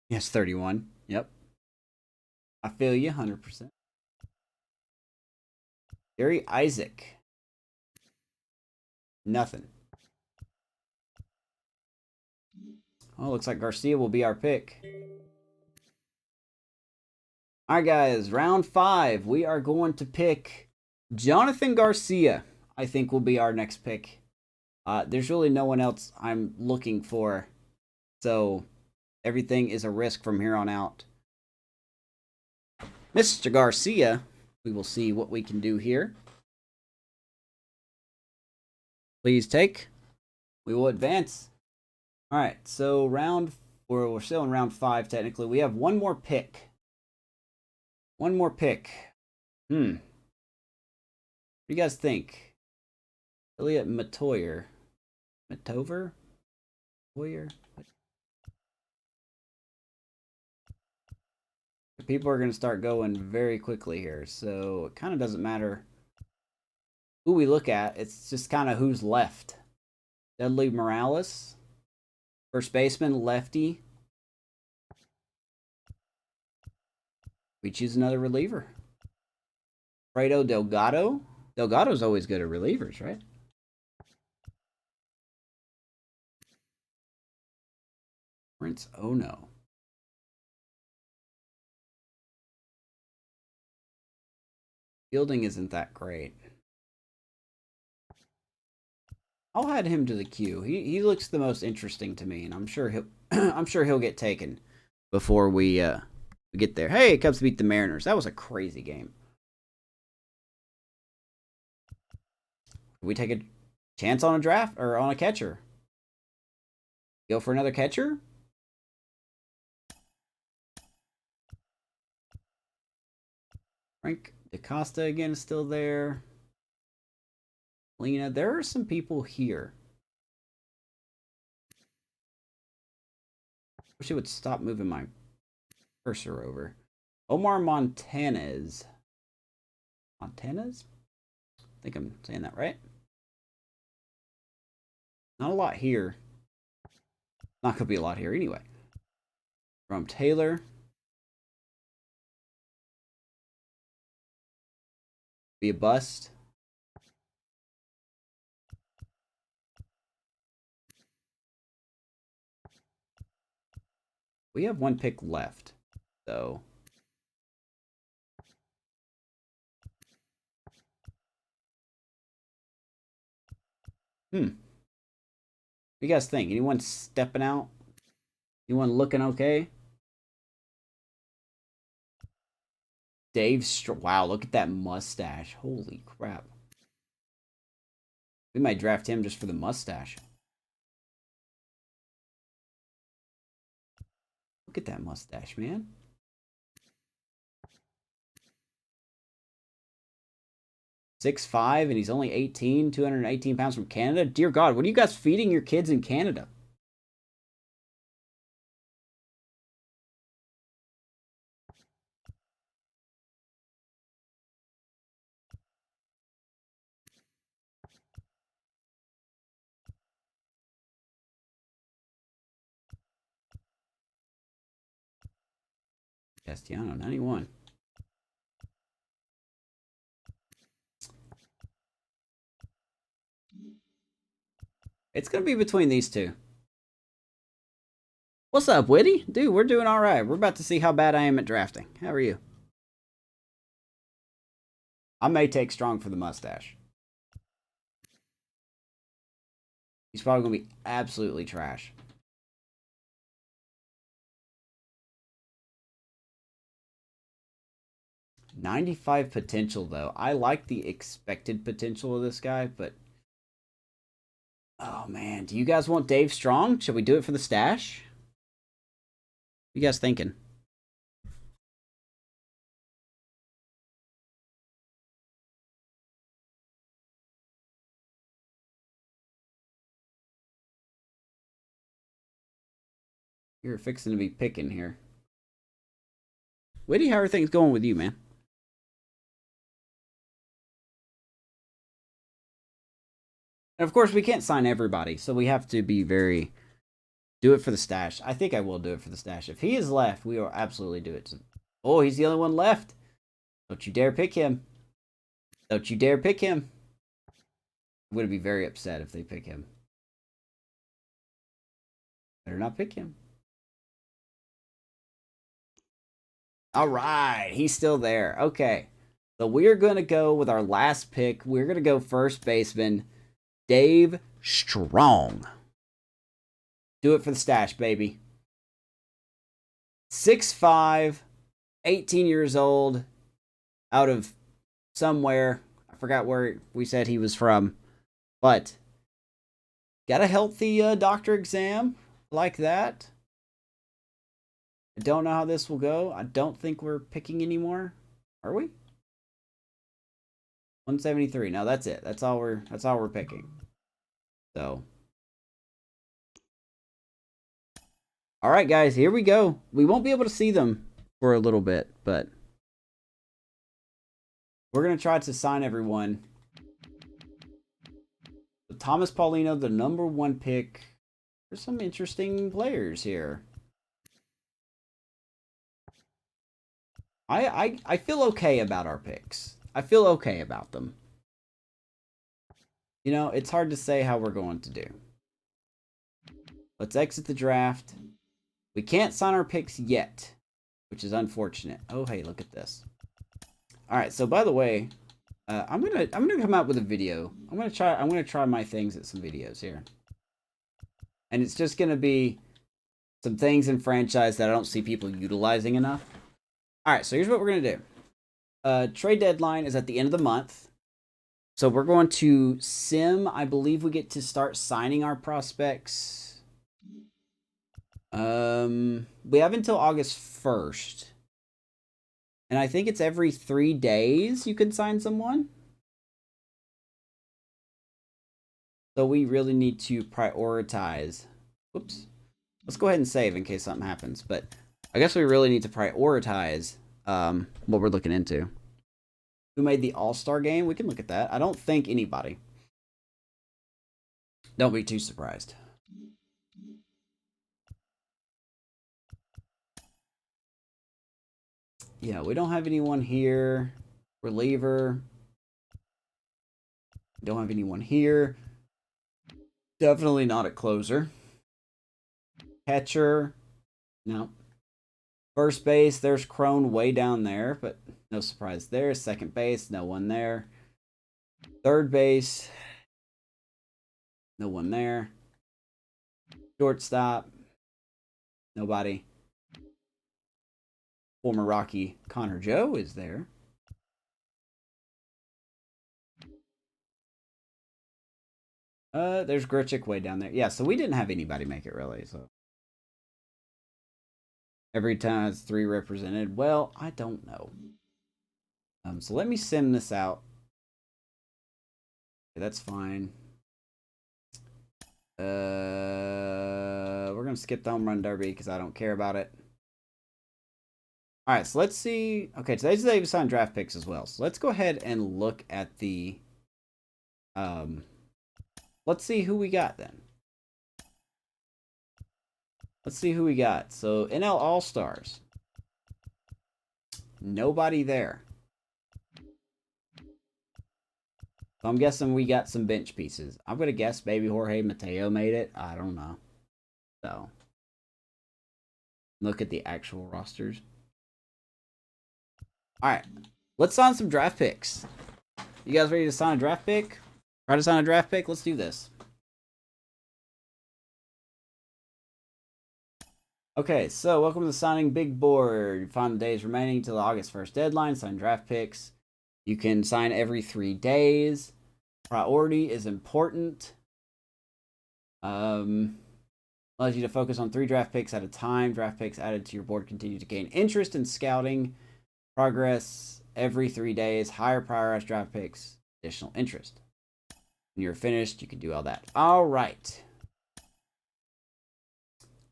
Yes, 31. Yep. I feel you 100%. Gary Isaac. Nothing. Oh, looks like Garcia will be our pick. All right, guys. Round 5. We are going to pick Jonathan Garcia. I think will be our next pick. There's really no one else I'm looking for. So everything is a risk from here on out. Mr. Garcia, we will see what we can do here. Please take. We will advance. All right, so we're still in round 5 technically. We have one more pick. One more pick. What do you guys think? Elliot Matover? Hoyer? People are going to start going very quickly here, so it kind of doesn't matter who we look at. It's just kind of who's left. Dudley Morales, first baseman, lefty. We choose another reliever. Fredo Delgado. Delgado's always good at relievers, right? Prince Ono. Fielding isn't that great. I'll add him to the queue. He looks the most interesting to me, and I'm sure he'll get taken before we get there. Hey, Cubs beat the Mariners. That was a crazy game. We take a chance on a draft or on a catcher. Go for another catcher. Frank DaCosta again is still there. Lena, there are some people here. Wish it would stop moving my cursor over. Omar Montanez. Montanez? I think I'm saying that right. Not a lot here. Not gonna be a lot here anyway. From Taylor. Be a bust. We have one pick left, so. What do you guys think? Anyone stepping out? Anyone looking okay? Wow, look at that mustache. Holy crap. We might draft him just for the mustache. Look at that mustache, man. 6'5", and he's only 18, 218 pounds from Canada. Dear God, what are you guys feeding your kids in Canada? Castellano, 91. It's going to be between these two. What's up, Witty? Dude, we're doing all right. We're about to see how bad I am at drafting. How are you? I may take Strong for the mustache. He's probably going to be absolutely trash. .95 potential, though. I like the expected potential of this guy, but... Oh, man. Do you guys want Dave Strong? Should we do it for the stash? What are you guys thinking? You're fixing to be picking here. Witty, how are things going with you, man? And of course, we can't sign everybody, so we have to be very... Do it for the stash. I think I will do it for the stash. If he is left, we will absolutely do it. Oh, he's the only one left. Don't you dare pick him. Don't you dare pick him. I'm going to be very upset if they pick him. Better not pick him. All right. He's still there. Okay. So we're going to go with our last pick. We're going to go first baseman, Dave Strong. Do it for the stash, baby. 6'5", 18 years old, out of somewhere. I forgot where we said he was from. But got a healthy doctor exam like that. I don't know how this will go. I don't think we're picking anymore. Are we? 173. No, that's it. That's all we're picking. So all right, guys, here we go. We won't be able to see them for a little bit, but we're going to try to sign everyone. So Thomas Paulino, the #1 pick. There's some interesting players here. I feel okay about our picks. I feel okay about them. You know, it's hard to say how we're going to do. Let's exit the draft. We can't sign our picks yet, which is unfortunate. Oh, hey, look at this. All right, so by the way, I'm gonna come out with a video. I'm gonna try my things at some videos here, and it's just gonna be some things in franchise that I don't see people utilizing enough. All right, so here's what we're gonna do. Trade deadline is at the end of the month, so we're going to sim. I believe we get to start signing our prospects. We have until August 1st. And I think it's every 3 days you can sign someone. So we really need to prioritize. Whoops. Let's go ahead and save in case something happens. But I guess we really need to prioritize what we're looking into. Who made the All-Star game? We can look at that. I don't think anybody. Don't be too surprised. Yeah, we don't have anyone here. Reliever. Don't have anyone here. Definitely not a closer. Catcher. No. First base, there's Crone way down there, but no surprise there. Second base, no one there. Third base, no one there. Shortstop, nobody. Former Rocky Connor Joe is there. There's Grichuk way down there. Yeah, so we didn't have anybody make it really, so. Every time it's 3 represented. Well, I don't know. So let me sim this out. Okay, that's fine. We're gonna skip the home run derby because I don't care about it. All right, so let's see. Okay, today's the day we sign draft picks as well. So let's go ahead and look at the. Let's see who we got then. Let's see who we got. So NL All Stars. Nobody there. So I'm guessing we got some bench pieces. I'm gonna guess maybe Jorge Mateo made it. I don't know. So look at the actual rosters. All right, let's sign some draft picks. You guys ready to sign a draft pick? Try to sign a draft pick? Let's do this. Okay, so welcome to the signing big board. Find the days remaining till the August 1st deadline. Sign draft picks. You can sign every 3 days. Priority is important. Allows you to focus on 3 draft picks at a time. Draft picks added to your board continue to gain interest in scouting. Progress every 3 days. Higher prioritized draft picks. Additional interest. When you're finished, you can do all that. All right.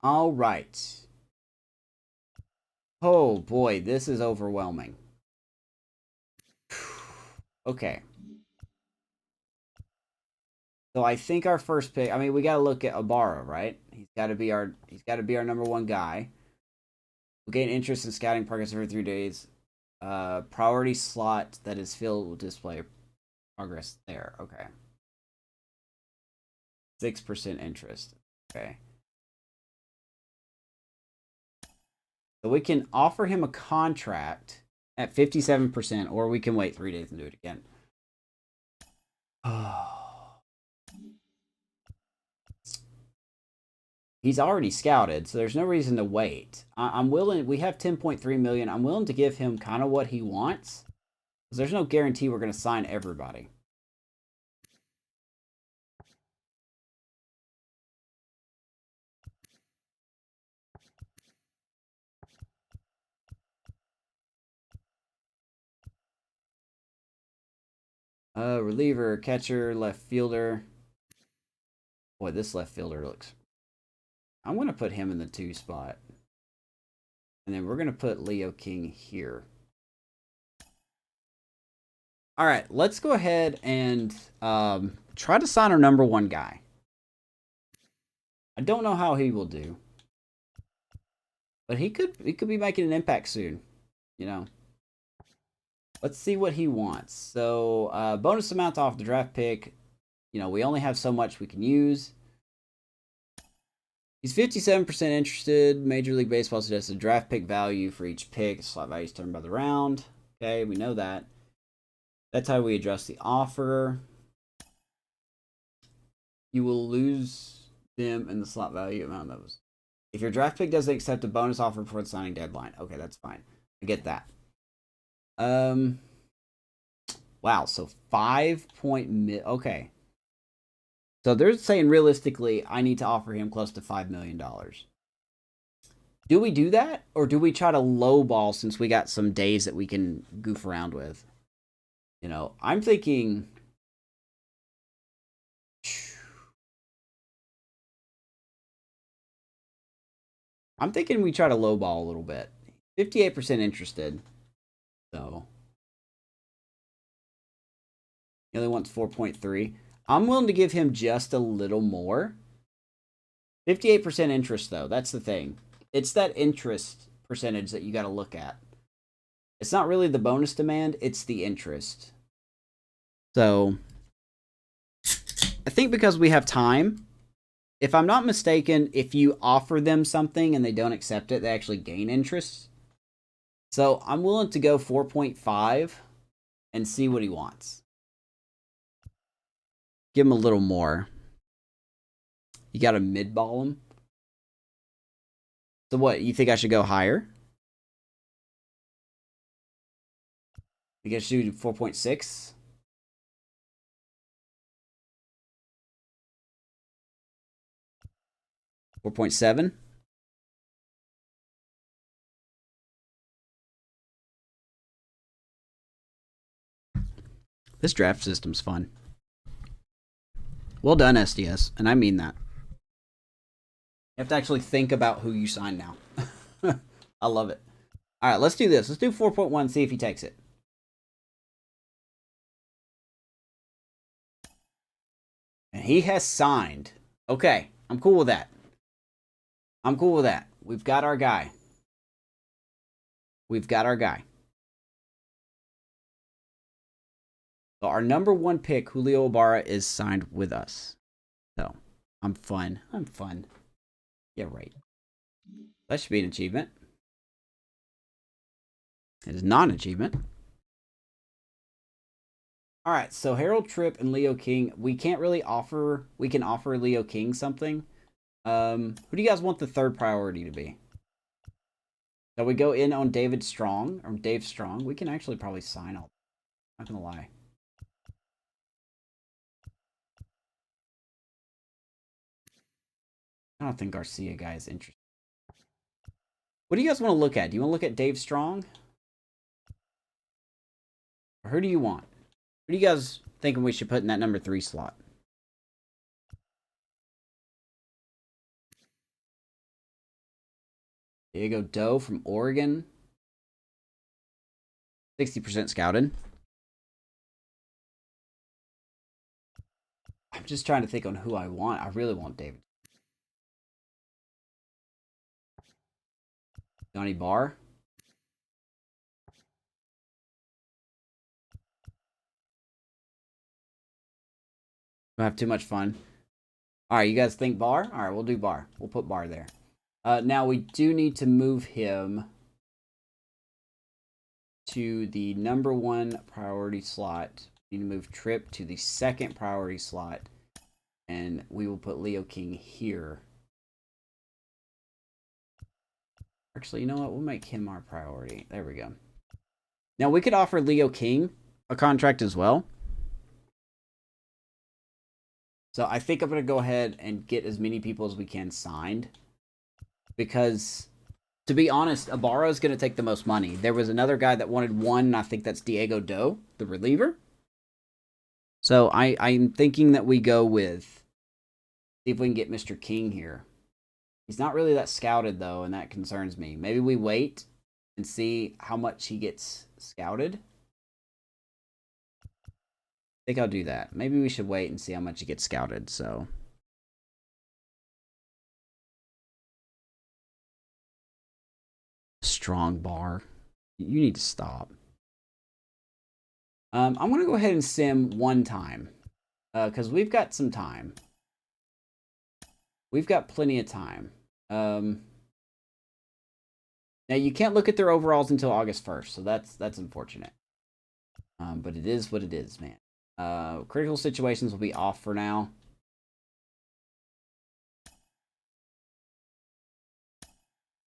All right. Oh boy, this is overwhelming. Okay. So I think our first pick, I mean, we got to look at Ibarra, right? He's got to be our number 1 guy. We'll gain interest in scouting progress every 3 days. Priority slot that is filled will display progress there. Okay. 6% interest. Okay. So we can offer him a contract at 57%, or we can wait 3 days and do it again. Oh. He's already scouted, so there's no reason to wait. I'm willing. We have 10.3 million. I'm willing to give him kind of what he wants. There's no guarantee we're going to sign everybody. Reliever, catcher, left fielder. Boy, this left fielder looks... I'm going to put him in the 2 spot. And then we're going to put Leo King here. All right, let's go ahead and try to sign our number 1 guy. I don't know how he will do. But he could be making an impact soon, you know. Let's see what he wants. So, bonus amount off the draft pick. You know, we only have so much we can use. He's 57% interested. Major League Baseball suggests a draft pick value for each pick. Slot value is determined by the round. Okay, we know that. That's how we adjust the offer. You will lose them in the slot value amount of those. If your draft pick doesn't accept a bonus offer before the signing deadline. Okay, that's fine. I get that. Wow, so 5 point... Okay. So they're saying realistically, I need to offer him close to $5 million. Do we do that? Or do we try to lowball since we got some days that we can goof around with? You know, I'm thinking... I'm thinking we try to lowball a little bit. 58% interested. So... he only wants 4.3. I'm willing to give him just a little more. 58% interest, though. That's the thing. It's that interest percentage that you got to look at. It's not really the bonus demand. It's the interest. So, I think because we have time, if I'm not mistaken, if you offer them something and they don't accept it, they actually gain interest. So I'm willing to go 4.5 and see what he wants. Give him a little more. You got to mid-ball him. So what, you think I should go higher? You guys should do 4.6? 4.7? This draft system's fun. Well done, SDS, and I mean that. You have to actually think about who you sign now. I love it. All right, let's do this. Let's do 4.1, see if he takes it. And he has signed. Okay, I'm cool with that. I'm cool with that. We've got our guy. We've got our guy. So our number one pick, Julio Ibarra, is signed with us. So I'm fun. I'm fun. Yeah, right. That should be an achievement. It is not an achievement. All right, so Harold Tripp and Leo King. We can't really offer. We can offer Leo King something. Who do you guys want the third priority to be? So we go in on David Strong or Dave Strong. We can actually probably sign all. Not gonna lie. I don't think Garcia guy is interested. What do you guys want to look at? Do you want to look at Dave Strong? Or who do you want? Who do you guys thinking we should put in that number 3 slot? Diego Doe from Oregon. 60% scouted. I'm just trying to think on who I want. I really want David. Johnny Barr. Don't have too much fun. All right, you guys think Barr? All right, we'll do Barr. We'll put Barr there. Now we do need to move him to the number 1 priority slot. We need to move Tripp to the 2nd priority slot. And we will put Leo King here. Actually, you know what? We'll make him our priority. There we go. Now, we could offer Leo King a contract as well. So I think I'm going to go ahead and get as many people as we can signed. Because, to be honest, Ibarra is going to take the most money. There was another guy that wanted 1, and I think that's Diego Doe, the reliever. So I'm thinking that we go with, see if we can get Mr. King here. He's not really that scouted, though, and that concerns me. Maybe we wait and see how much he gets scouted. I think I'll do that. Maybe we should wait and see how much he gets scouted, so. Strong Bar. You need to stop. I'm going to go ahead and sim 1 time. Because we've got some time. We've got plenty of time. Now, you can't look at their overalls until August 1st, so that's unfortunate. But it is what it is, man. Critical situations will be off for now.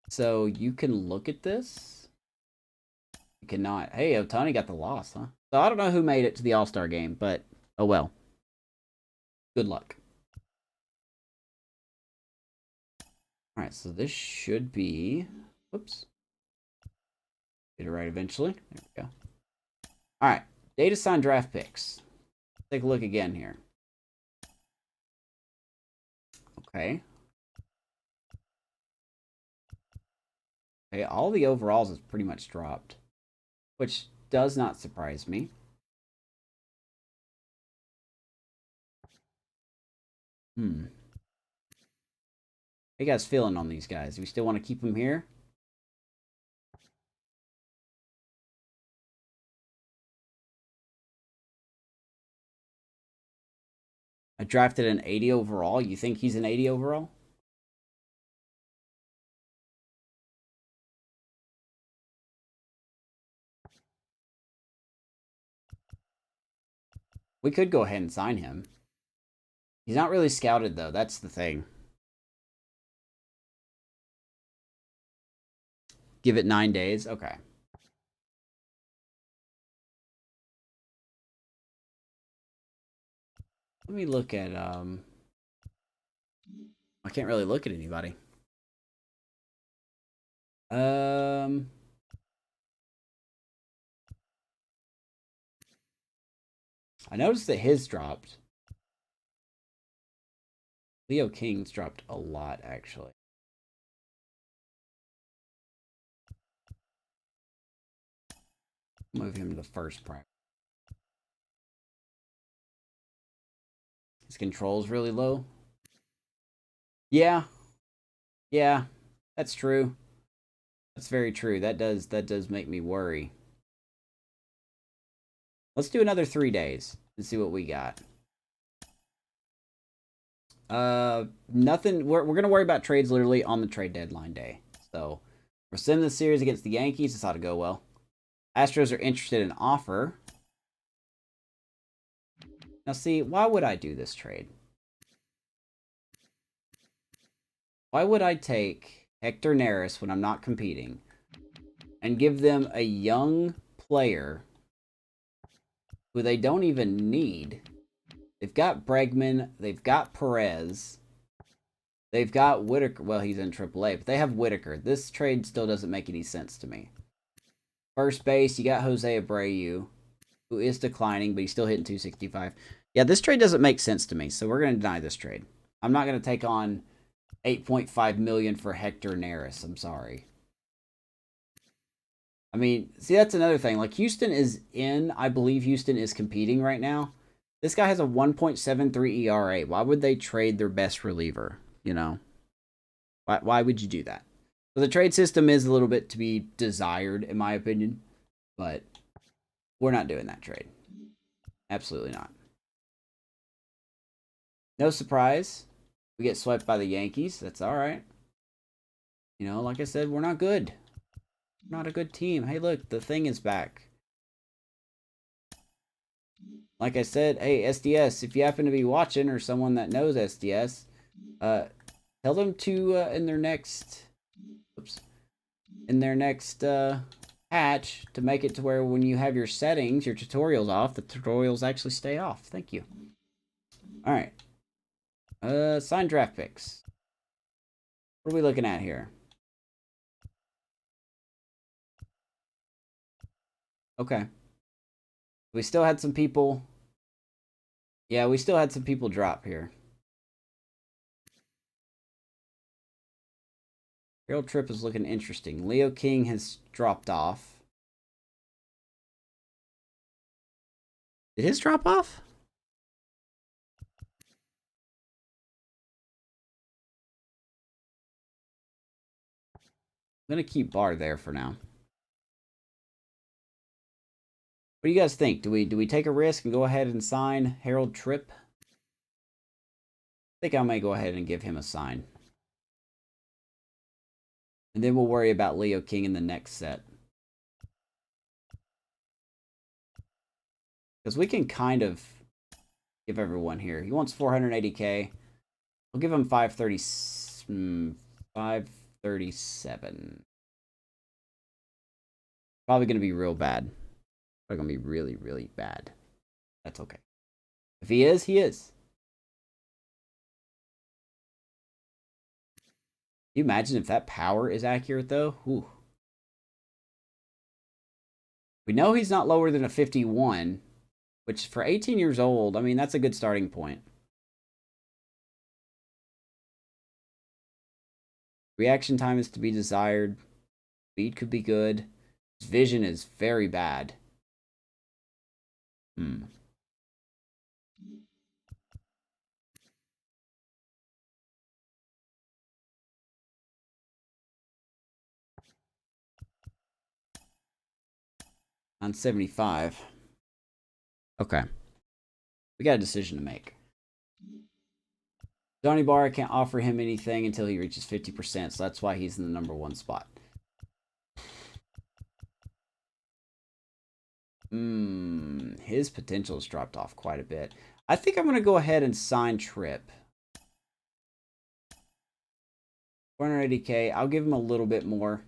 So you can look at this. You cannot. Hey, Otani got the loss, huh? So I don't know who made it to the All-Star game, but oh well. Good luck. All right, so this should be. Whoops. Get it right eventually. There we go. All right, data sign draft picks. Take a look again here. Okay. Okay, all the overalls is pretty much dropped, which does not surprise me. How you guys feeling on these guys? Do we still want to keep them here? I drafted an 80 overall. You think he's an 80 overall? We could go ahead and sign him. He's not really scouted, though. That's the thing. Give it 9 days? Okay. Let me look at, I can't really look at anybody. I noticed that his dropped. Leo King's dropped a lot, actually. Move him to the first prime. His control's really low. Yeah. Yeah. That's true. That's very true. That does make me worry. Let's do another 3 days and see what we got. Nothing. We're gonna worry about trades literally on the trade deadline day. So we're sending the series against the Yankees. This ought to go well. Astros are interested in offer. Now, see, why would I do this trade? Why would I take Hector Neris when I'm not competing and give them a young player who they don't even need? They've got Bregman, they've got Perez, they've got Whitaker. Well, he's in AAA, but they have Whitaker. This trade still doesn't make any sense to me. First base, you got Jose Abreu, who is declining, but he's still hitting 265. Yeah, this trade doesn't make sense to me, so we're going to deny this trade. I'm not going to take on $8.5 million for Hector Neris. I'm sorry. I mean, see, that's another thing. Like, Houston is in. I believe Houston is competing right now. This guy has a 1.73 ERA. Why would they trade their best reliever? You know? Why would you do that? So the trade system is a little bit to be desired, in my opinion. But we're not doing that trade. Absolutely not. No surprise. We get swept by the Yankees. That's all right. You know, like I said, we're not good. We're not a good team. Hey, look, the thing is back. Like I said, hey, SDS, if you happen to be watching or someone that knows SDS, tell them to, in their next patch, to make it to where when you have your settings, your tutorials off, the tutorials actually stay off. Thank you. All right. Sign draft picks. What are we looking at here? Okay. We still had some people. Yeah, we still had some people drop here. Harold Tripp is looking interesting. Leo King has dropped off. Did his drop off? I'm going to keep Barr there for now. What do you guys think? Do we take a risk and go ahead and sign Harold Tripp? I think I may go ahead and give him a sign. And then we'll worry about Leo King in the next set. Because we can kind of give everyone here. He wants 480K. We'll give him 537. Probably going to be real bad. Probably going to be really, really bad. That's okay. If he is, he is. Can you imagine if that power is accurate, though? Whew. We know he's not lower than a 51, which for 18 years old, I mean, that's a good starting point. Reaction time is to be desired. Speed could be good. His vision is very bad. On 75. Okay. We got a decision to make. Donnie Barr, I can't offer him anything until he reaches 50%, so that's why he's in the number 1 spot. His potential has dropped off quite a bit. I think I'm going to go ahead and sign Trip. 480K. I'll give him a little bit more.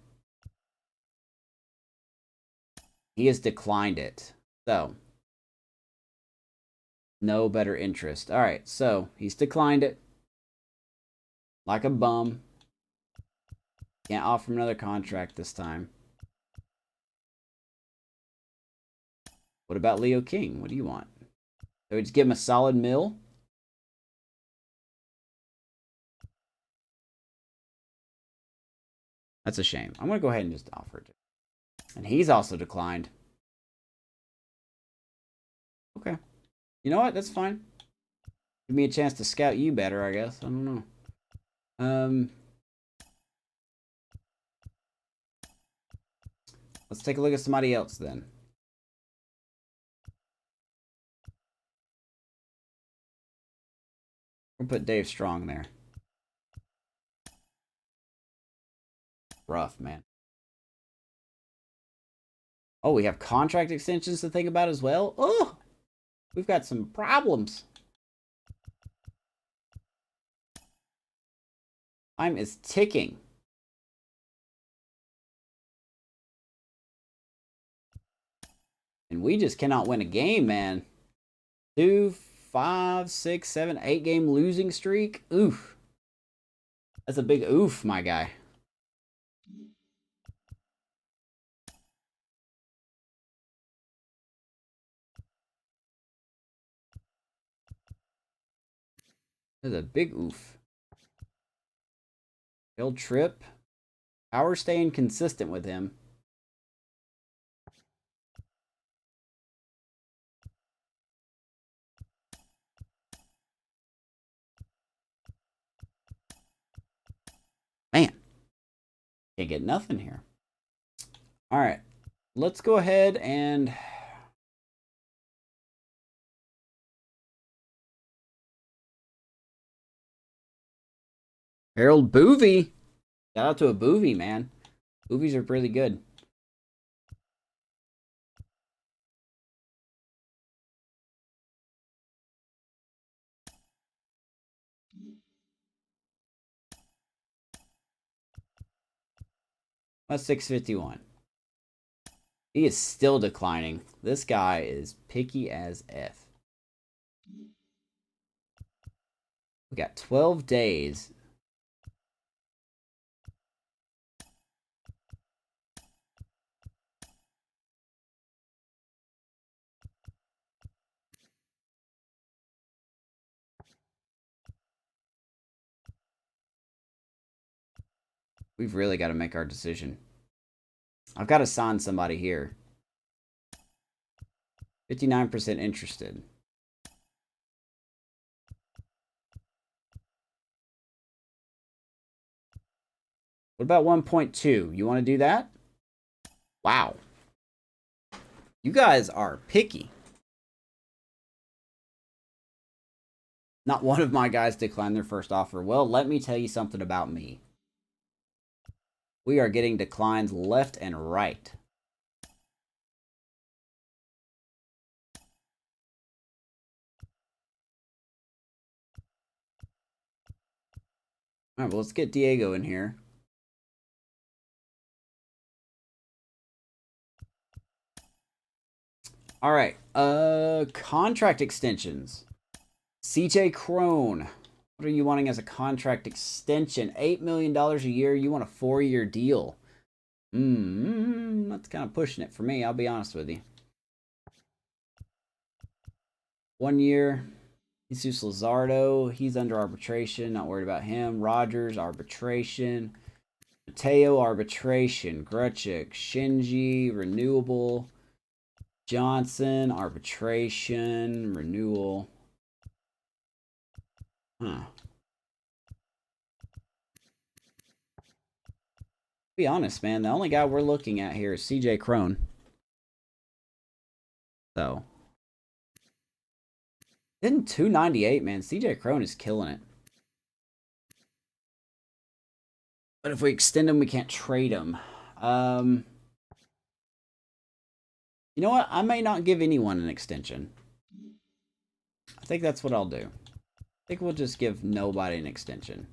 He has declined it. So, no better interest. All right, so he's declined it. Like a bum. Can't offer him another contract this time. What about Leo King? What do you want? So we just give him a solid mill. That's a shame. I'm going to go ahead and just offer it. And he's also declined. Okay. You know what? That's fine. Give me a chance to scout you better, I guess. I don't know. Let's take a look at somebody else then. We'll put Dave Strong there. Rough, man. Oh, we have contract extensions to think about as well. Oh, we've got some problems. Time is ticking. And we just cannot win a game, man. 2, 5, 6, 7, 8 game losing streak. Oof. That's a big oof, my guy. That's a big oof. Failed Trip. Power staying consistent with him. Man. Can't get nothing here. All right. Let's go ahead and... Harold Boovie. Shout out to a Boovie, man. Boovies are really good. That's 651. He is still declining. This guy is picky as F. We got 12 days. We've really got to make our decision. I've got to sign somebody here. 59% interested. What about 1.2? You want to do that? Wow. You guys are picky. Not one of my guys declined their first offer. Well, let me tell you something about me. We are getting declines left and right. All right, well, let's get Diego in here. All right, contract extensions. CJ Crone. What are you wanting as a contract extension? $8 million a year. You want a 4-year deal. That's kind of pushing it for me. I'll be honest with you. 1 year. Jesus Luzardo. He's under arbitration. Not worried about him. Rogers, arbitration. Mateo, arbitration. Grutchik, Shinji, renewable. Johnson, arbitration, renewal. Huh. Be honest, man. The only guy we're looking at here is CJ Crone. So. Then 298, man. CJ Crone is killing it. But if we extend him, we can't trade him. You know what? I may not give anyone an extension. I think that's what I'll do. I think we'll just give nobody an extension.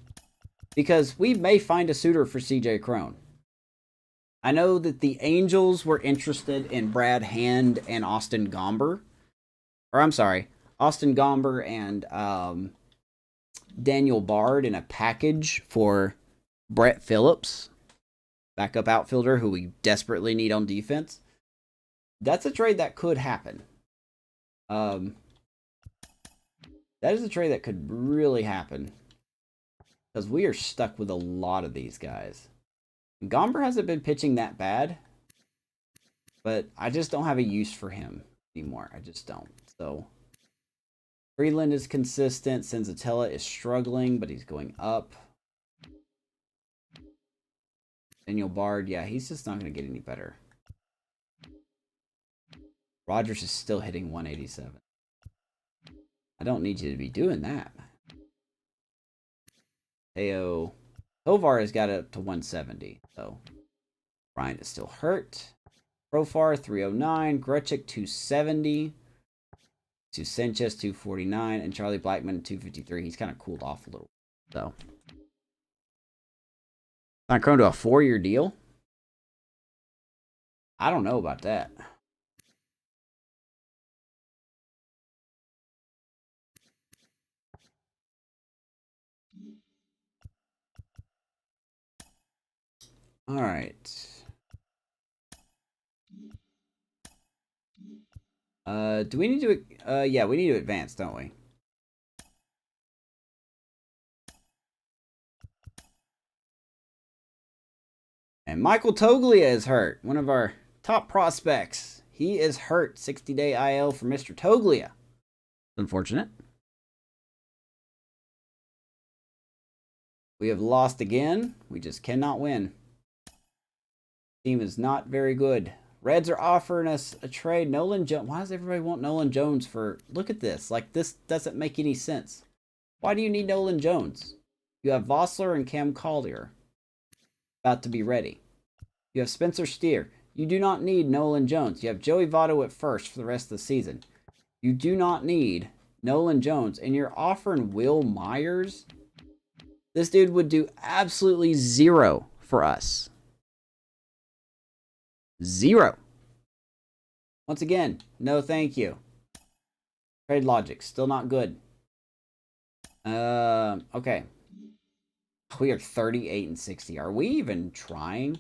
Because we may find a suitor for CJ Crone. I know that the Angels were interested in Brad Hand and Austin Gomber. Or I'm sorry, Austin Gomber and Daniel Bard in a package for Brett Phillips, backup outfielder who we desperately need on defense. That's a trade that could happen. That is a trade that could really happen. Because we are stuck with a lot of these guys. Gomber hasn't been pitching that bad. But I just don't have a use for him anymore. I just don't. So Freeland is consistent. Senzatella is struggling, but he's going up. Daniel Bard, yeah, he's just not going to get any better. Rogers is still hitting 187. I don't need you to be doing that. Teo Tovar has got up to 170. So Bryant is still hurt. Profar 309. Grutchik 270. To Sanchez 249. And Charlie Blackmon 253. He's kind of cooled off a little. So not Crone to a 4-year deal? I don't know about that. All right. Do we need to... yeah, we need to advance, don't we? And Michael Toglia is hurt. One of our top prospects. He is hurt. 60-day IL for Mr. Toglia. Unfortunate. We have lost again. We just cannot win. Team is not very good. Reds are offering us a trade. Nolan Jones. Why does everybody want Nolan Jones for... Look at this. Like, this doesn't make any sense. Why do you need Nolan Jones? You have Vossler and Cam Collier about to be ready. You have Spencer Steer. You do not need Nolan Jones. You have Joey Votto at first for the rest of the season. You do not need Nolan Jones. And you're offering Will Myers? This dude would do absolutely zero for us. Zero. Once again, no thank you. Trade logic, still not good. Okay. We are 38 and 60. Are we even trying?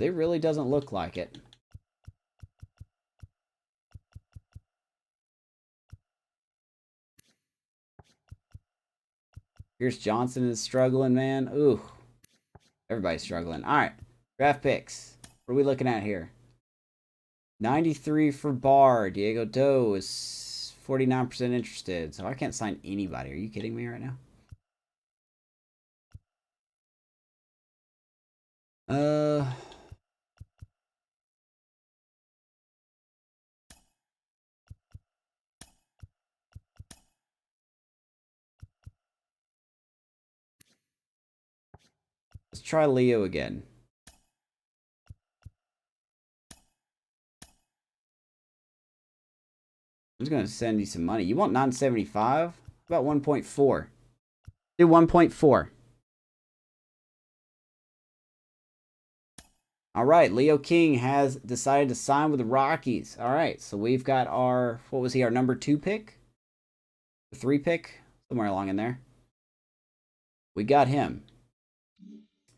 It really doesn't look like it. Pierce Johnson is struggling, man. Ooh. Everybody's struggling. All right. Draft picks. What are we looking at here? 93 for Barr. Diego Doe is 49% interested. So I can't sign anybody. Are you kidding me right now? Let's try Leo again. I'm just going to send you some money. You want 975? About 1.4. Do 1.4. All right, Leo King has decided to sign with the Rockies. All right, so we've got our, what was he, our number 2 pick? The 3 pick? Somewhere along in there. We got him.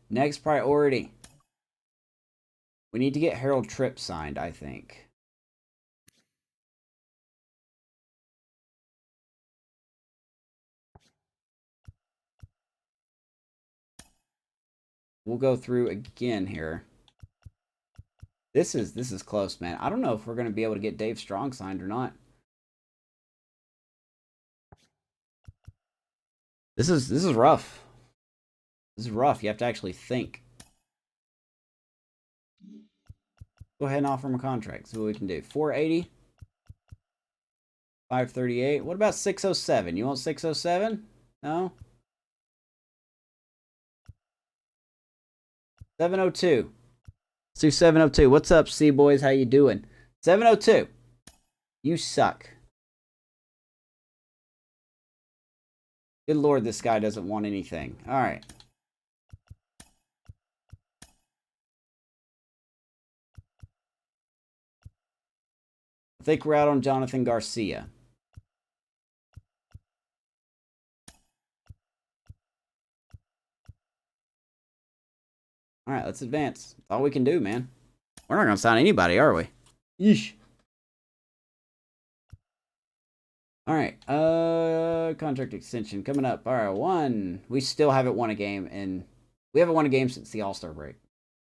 Next priority. We need to get Harold Tripp signed, I think. We'll go through again here. This is close, man. I don't know if we're going to be able to get Dave Strong signed or not. This is rough. This is rough. You have to actually think. Go ahead and offer him a contract. See what we can do. 480. 538. What about 607? You want 607? No? 702. Let's do 702. What's up, C boys? How you doing? 702. You suck. Good lord, this guy doesn't want anything. All right. I think we're out on Jonathan Garcia. All right, let's advance. That's all we can do, man. We're not going to sign anybody, are we? Yeesh. All right, contract extension coming up. All right, one. We still haven't won a game, and we haven't won a game since the All-Star break.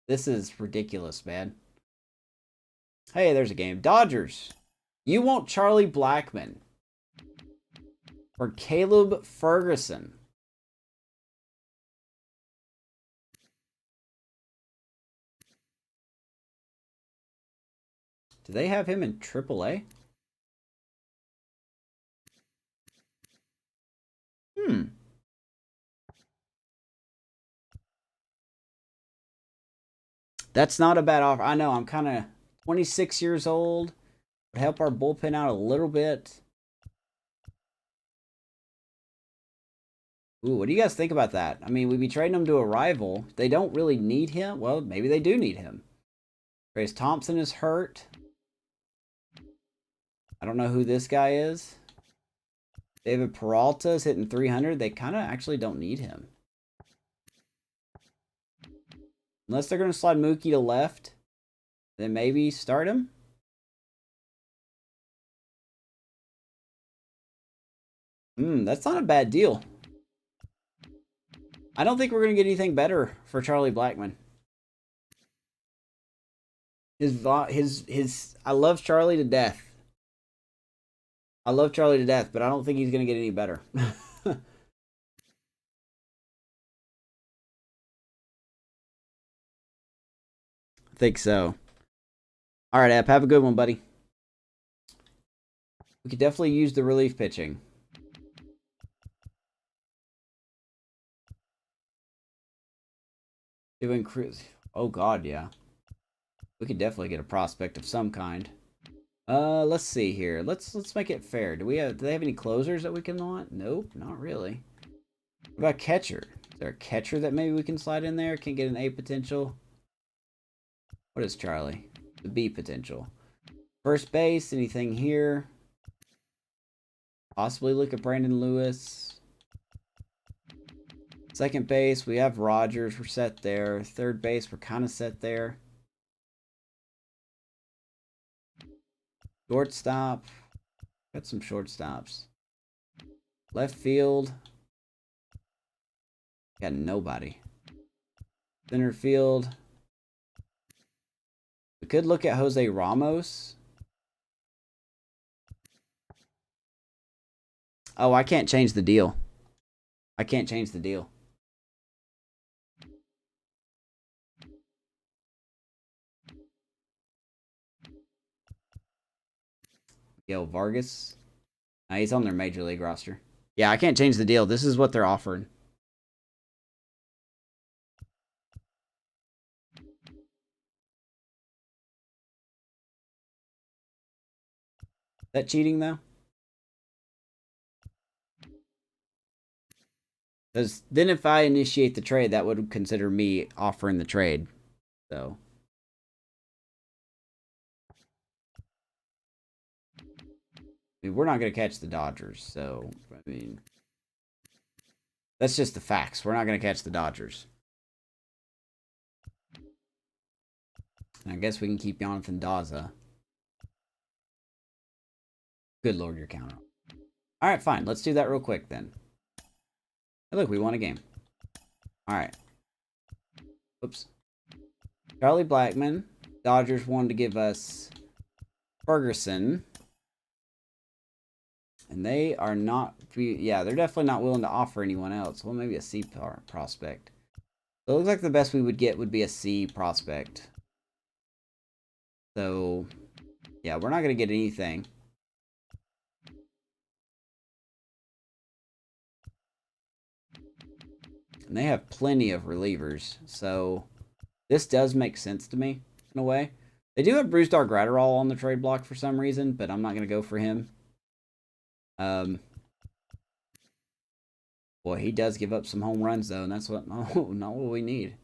This is ridiculous, man. Hey, there's a game. Dodgers. You want Charlie Blackmon or Caleb Ferguson? Do they have him in AAA? That's not a bad offer. I know, I'm kind of 26 years old. Would help our bullpen out a little bit. Ooh, what do you guys think about that? I mean, we'd be trading him to a rival. They don't really need him. Well, maybe they do need him. Grace Thompson is hurt. I don't know who this guy is. David Peralta is hitting 300. They kind of actually don't need him. Unless they're going to slide Mookie to left, then maybe start him. That's not a bad deal. I don't think we're going to get anything better for Charlie Blackmon. I love Charlie to death. I love Charlie to death, but I don't think he's going to get any better. I think so. All right, App, have a good one, buddy. We could definitely use the relief pitching. Doing Cruz. Oh God, yeah. We could definitely get a prospect of some kind. Let's see here. Let's make it fair. Do they have any closers that we can want? Nope, not really. What about catcher? Is there a catcher that maybe we can slide in there? Can't get an A potential. What is Charlie? The B potential. First base, anything here? Possibly look at Brandon Lewis. Second base, we have Rogers. We're set there. Third base, we're kind of set there. Shortstop. Got some shortstops. Left field. Got nobody. Center field. We could look at Jose Ramos. Oh, I can't change the deal. I can't change the deal. Miguel Vargas. He's on their major league roster. Yeah, I can't change the deal. This is what they're offering. Is that cheating, though? Because then if I initiate the trade, that would consider me offering the trade. So. I mean, we're not going to catch the Dodgers. So, I mean. That's just the facts. We're not going to catch the Dodgers. And I guess we can keep Jonathan Daza. Good lord, you're counting. Alright, fine. Let's do that real quick then. Hey, look, we won a game. Alright. Oops. Charlie Blackmon. Dodgers wanted to give us Ferguson. And they are not... Yeah, they're definitely not willing to offer anyone else. Well, maybe a C prospect. So it looks like the best we would get would be a C prospect. So, yeah, we're not going to get anything. And they have plenty of relievers. So, this does make sense to me. in a way. They do have Bruce Dark Gratterall on the trade block for some reason, but I'm not going to go for him. Boy, he does give up some home runs, though, and that's what not what we need.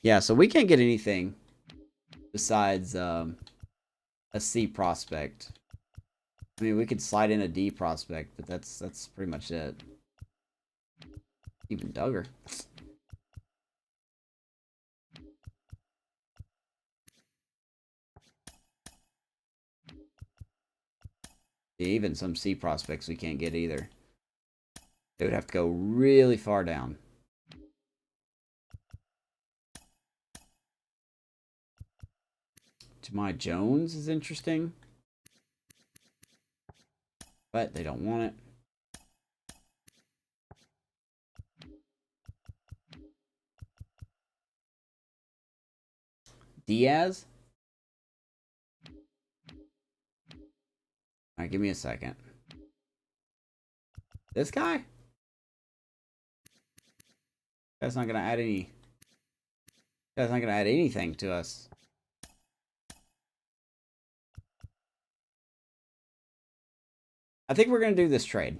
Yeah, so we can't get anything besides a C prospect. I mean, we could slide in a D prospect, but that's pretty much it. Even Duggar. Even some C prospects we can't get either. They would have to go really far down. Jemai Jones is interesting. But they don't want it. Diaz? Alright, give me a second. This guy? That's not gonna add any. That's not gonna add anything to us. I think we're gonna do this trade.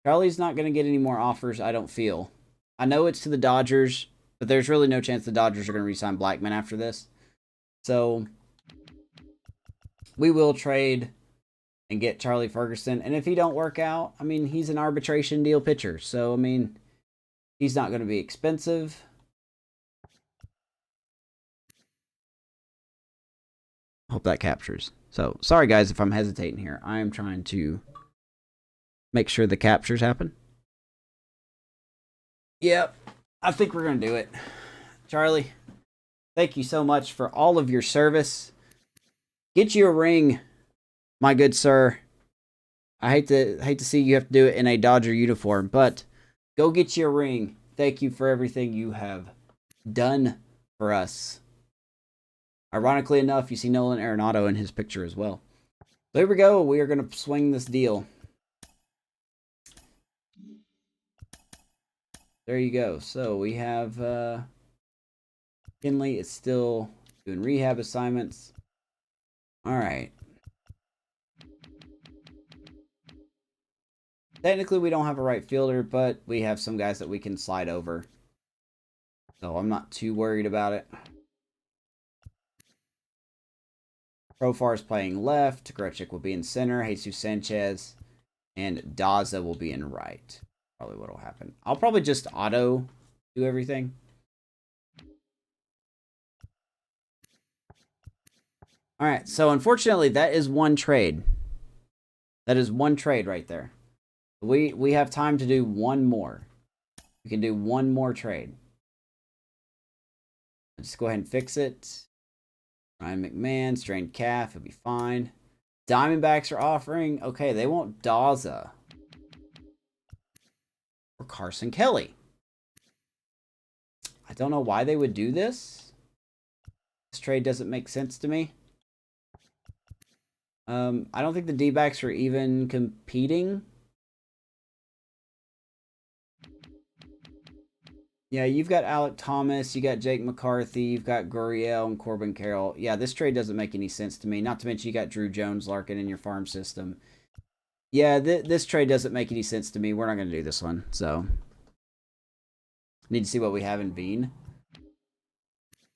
Charlie's not gonna get any more offers, I don't feel. I know it's to the Dodgers, but there's really no chance the Dodgers are gonna re-sign Blackman after this. So we will trade and get Charlie Ferguson. And if he don't work out, I mean, he's an arbitration deal pitcher. So, I mean, he's not going to be expensive. Hope that captures. So, sorry guys if I'm hesitating here. I am trying to make sure the captures happen. Yep, I think we're going to do it. Charlie, thank you so much for all of your service. Get you a ring, my good sir. I hate to see you have to do it in a Dodger uniform, but go get you a ring. Thank you for everything you have done for us. Ironically enough, you see Nolan Arenado in his picture as well. So here we go. We are going to swing this deal. There you go. So we have Kinley is still doing rehab assignments. All right. Technically, we don't have a right fielder, but we have some guys that we can slide over. So I'm not too worried about it. Profar is playing left. Grechik will be in center. Jesus Sanchez and Daza will be in right. Probably what will happen. I'll probably just auto do everything. All right. So unfortunately, that is one trade. That is one trade right there. We have time to do one more. We can do one more trade. Just go ahead and fix it. Ryan McMahon, strained calf, it'll be fine. Diamondbacks are offering. Okay, they want Daza. Or Carson Kelly. I don't know why they would do this. This trade doesn't make sense to me. I don't think the D-backs are even competing. Yeah, you've got Alec Thomas, you got Jake McCarthy, you've got Gurriel and Corbin Carroll. Yeah, this trade doesn't make any sense to me. Not to mention you got Drew Jones Larkin in your farm system. Yeah, this trade doesn't make any sense to me. We're not going to do this one, so. Need to see what we have in Bean.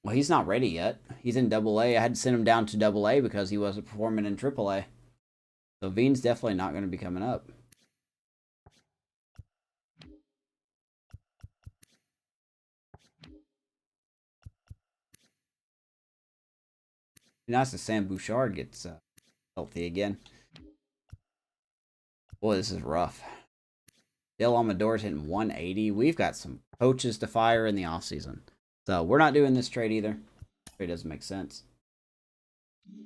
Well, he's not ready yet. He's in AA. I had to send him down to AA because he wasn't performing in AAA. So Bean's definitely not going to be coming up. Nice if Sam Bouchard gets healthy again. Boy, this is rough. Dale Amador's hitting 180. We've got some coaches to fire in the offseason. So we're not doing this trade either. Trade doesn't make sense.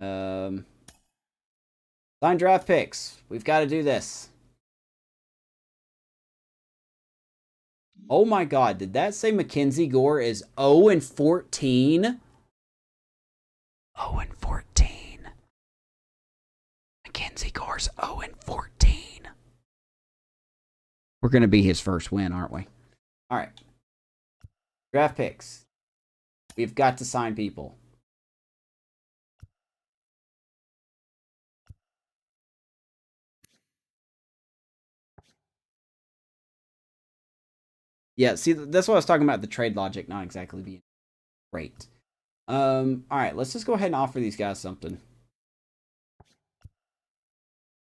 Sign draft picks. We've got to do this. Oh my god, did that say Mackenzie Gore is 0-14? 0-14. Mackenzie Gore's 0-14. We're going to be his first win, aren't we? All right. Draft picks. We've got to sign people. Yeah, see, that's what I was talking about, the trade logic not exactly being great. All right, let's just go ahead and offer these guys something.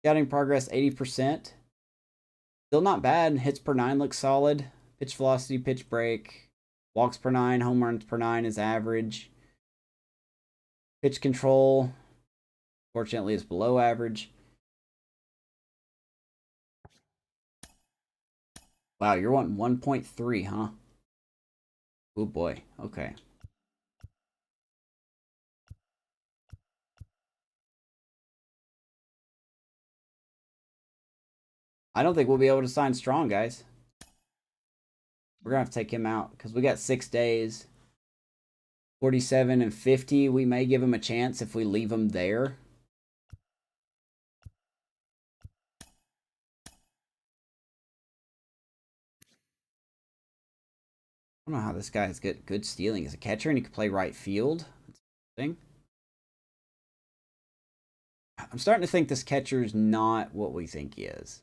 Scouting progress, 80%. Still not bad. Hits per 9 looks solid. Pitch velocity, pitch break. Walks per 9, home runs per 9 is average. Pitch control, fortunately, is below average. Wow, you're wanting 1.3, huh? Oh boy, okay. I don't think we'll be able to sign Strong, guys. We're going to have to take him out because we got 6 days. 47 and 50. We may give him a chance if we leave him there. I don't know how this guy has good stealing as a catcher, and he can play right field. That's interesting. I'm starting to think this catcher is not what we think he is.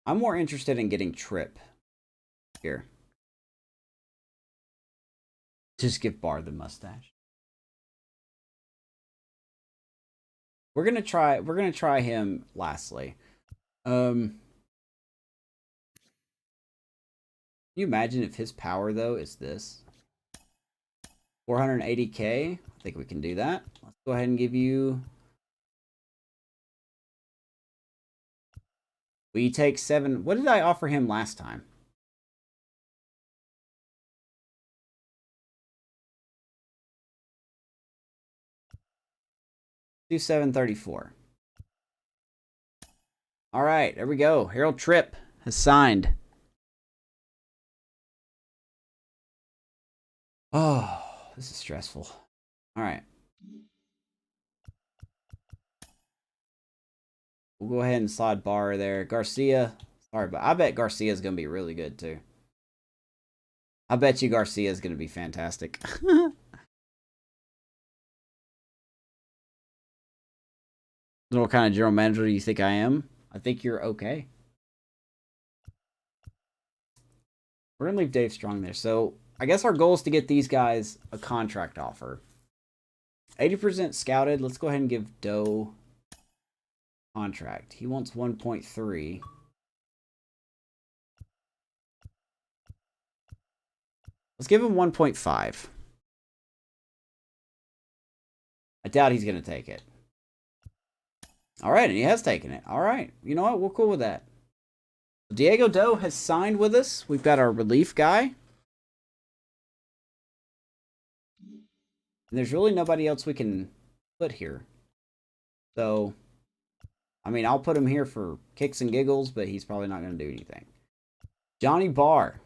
I'm more interested in getting Trip here. Just give Barr the mustache. We're gonna try him lastly. Can you imagine if his power though is this? 480k? I think we can do that. Let's go ahead and give you. Will you take 7? What did I offer him last time? Do 734. All right, there we go. Harold Tripp has signed. Oh, this is stressful. All right. We'll go ahead and slide Barr there. Garcia. Sorry, but I bet Garcia is going to be really good too. I bet you Garcia is going to be fantastic. What kind of general manager do you think I am? I think you're okay. We're going to leave Dave Strong there. So I guess our goal is to get these guys a contract offer. 80% scouted. Let's go ahead and give Doe contract. He wants 1.3. Let's give him 1.5. I doubt he's going to take it. All right, and he has taken it. All right. You know what? We're cool with that. Diego Doe has signed with us. We've got our relief guy. And there's really nobody else we can put here. So, I mean, I'll put him here for kicks and giggles, but he's probably not going to do anything. Johnny Barr.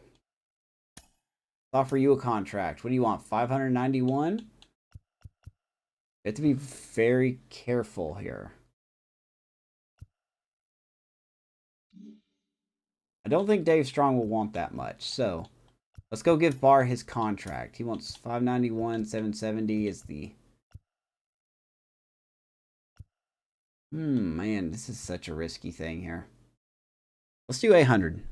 Offer you a contract. What do you want? 591? You have to be very careful here. I don't think Dave Strong will want that much. So, let's go give Barr his contract. He wants 591, 770 is the... man, this is such a risky thing here. Let's do 800.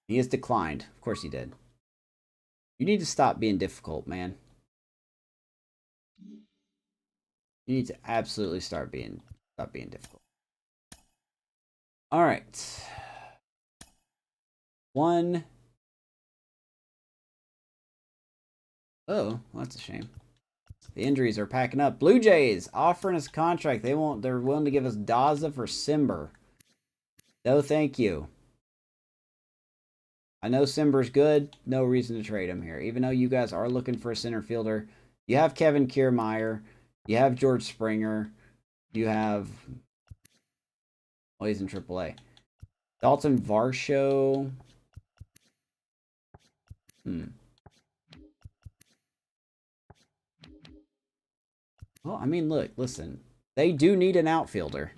He has declined. Of course he did. You need to stop being difficult, man. You need to absolutely stop being difficult. All right. 1. Oh, well, that's a shame. The injuries are packing up. Blue Jays offering us a contract. They're willing to give us Daza for Simber. No, thank you. I know Simber's good. No reason to trade him here. Even though you guys are looking for a center fielder. You have Kevin Kiermaier. You have George Springer. You have... well, he's in AAA. Dalton Varsho. Well, I mean, look, listen. They do need an outfielder.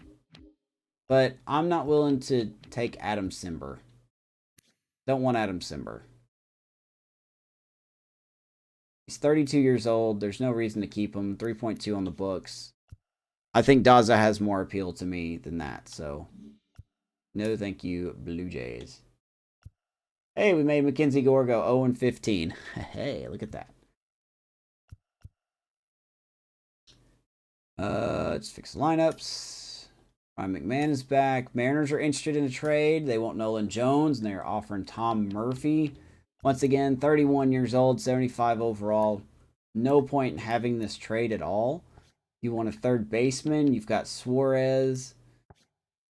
But I'm not willing to take Adam Simber. Don't want Adam Simber. He's 32 years old. There's no reason to keep him. 3.2 on the books. I think Daza has more appeal to me than that. So, no thank you, Blue Jays. Hey, we made Mackenzie Gore go 0-15. Hey, look at that. Let's fix the lineups. Ryan McMahon is back. Mariners are interested in a trade. They want Nolan Jones, and they're offering Tom Murphy. Once again, 31 years old, 75 overall. No point in having this trade at all. You want a third baseman. You've got Suarez.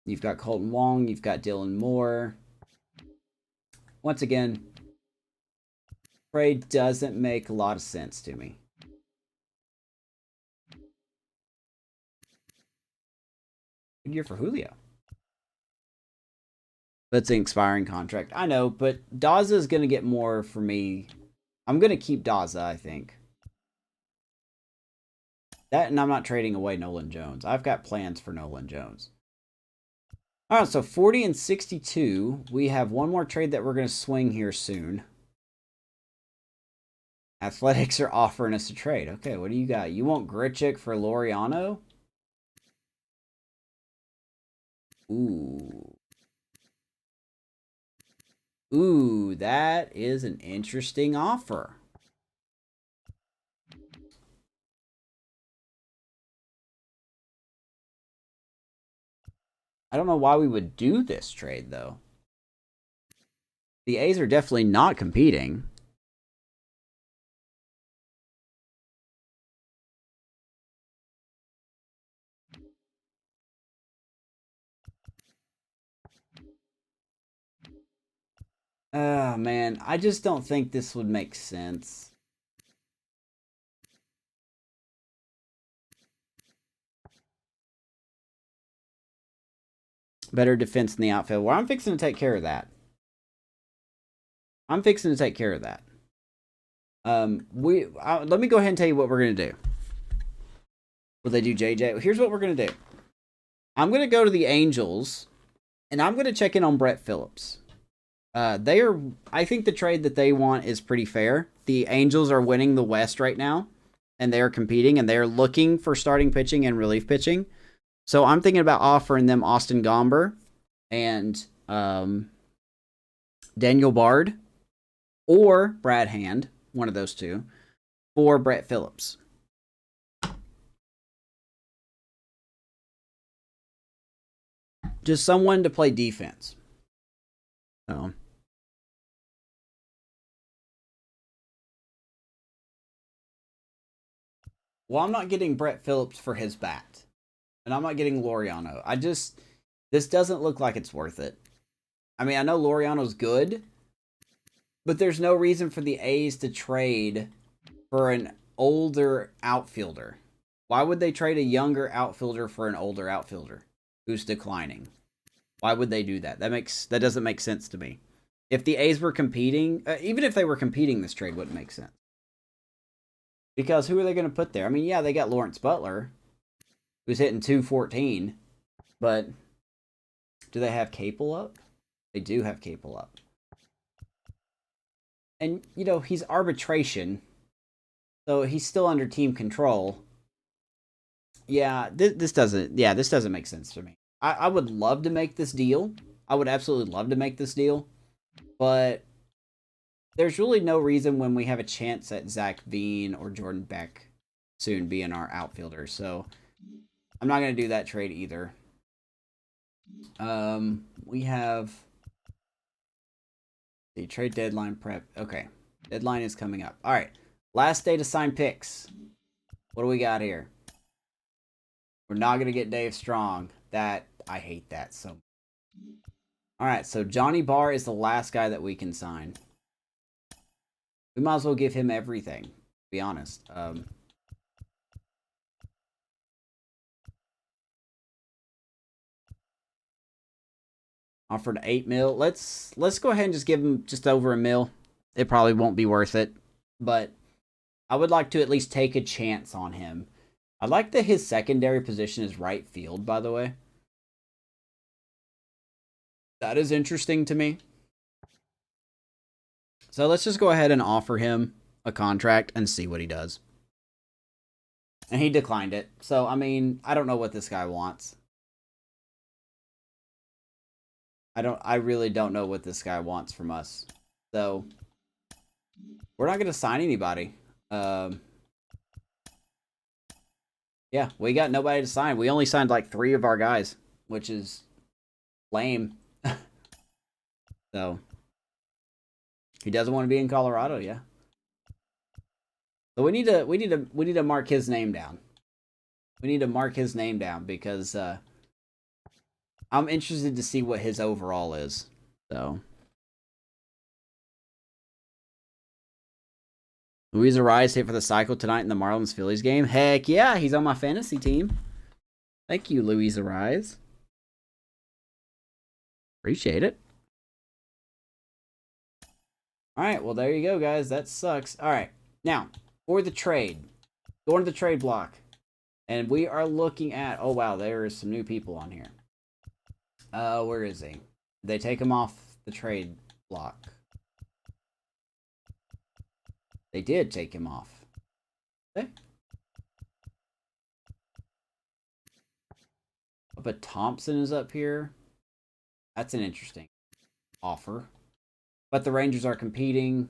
You've got Colton Wong. You've got Dylan Moore. Once again, trade doesn't make a lot of sense to me. Good year for Julio. That's an expiring contract. I know, but Daza is going to get more for me. I'm going to keep Daza, I think. That, and I'm not trading away Nolan Jones. I've got plans for Nolan Jones. All right, so 40 and 62. We have one more trade that we're going to swing here soon. Athletics are offering us a trade. Okay, what do you got? You want Grichuk for Laureano? Ooh. Ooh, that is an interesting offer. I don't know why we would do this trade, though. The A's are definitely not competing. Oh, man. I just don't think this would make sense. Better defense in the outfield. Well, I'm fixing to take care of that. Let me go ahead and tell you what we're going to do. Will they do JJ? Here's what we're going to do. I'm going to go to the Angels, and I'm going to check in on Brett Phillips. I think the trade that they want is pretty fair. The Angels are winning the West right now, and they're competing, and they're looking for starting pitching and relief pitching. So I'm thinking about offering them Austin Gomber and Daniel Bard or Brad Hand, one of those two, for Brett Phillips. Just someone to play defense. So. Well, I'm not getting Brett Phillips for his bat. And I'm not getting Laureano. This doesn't look like it's worth it. I mean, I know Laureano's good, but there's no reason for the A's to trade for an older outfielder. Why would they trade a younger outfielder for an older outfielder who's declining? Why would they do that? That doesn't make sense to me. If the A's were competing, even if they were competing, this trade wouldn't make sense. Because who are they going to put there? I mean, yeah, they got Lawrence Butler, who's hitting 214, but do they have Capel up? They do have Capel up. And, you know, he's arbitration, so he's still under team control. Yeah, this doesn't make sense to me. I would love to make this deal. I would absolutely love to make this deal. But there's really no reason when we have a chance at Zach Veen or Jordan Beck soon being our outfielders. So I'm not going to do that trade either. We have the trade deadline prep. Okay. Deadline is coming up. All right. Last day to sign picks. What do we got here? We're not going to get Dave Strong. I hate that so much. All right. So Johnny Barr is the last guy that we can sign. We might as well give him everything, to be honest. Offered $8 million. Let's go ahead and just give him just over $1 million. it probably won't be worth it. But I would like to at least take a chance on him. I like that his secondary position is right field, by the way. That is interesting to me. So let's just go ahead and offer him a contract and see what he does. And he declined it. So, I mean, I don't know what this guy wants. I really don't know what this guy wants from us. So, we're not going to sign anybody. Yeah, we got nobody to sign. We only signed like 3 of our guys, which is lame. So, he doesn't want to be in Colorado, yeah. So we need to mark his name down. We need to mark his name down because I'm interested to see what his overall is. So, Luis Ariz hit for the cycle tonight in the Marlins Phillies game. Heck yeah, he's on my fantasy team. Thank you, Luis Ariz. Appreciate it. All right, well, there you go, guys. That sucks. All right, now, for the trade. Going to the trade block. And we are looking at... Oh, wow, there is some new people on here. Where is he? Did they take him off the trade block? They did take him off. Okay. But Thompson is up here. That's an interesting offer. But the Rangers are competing.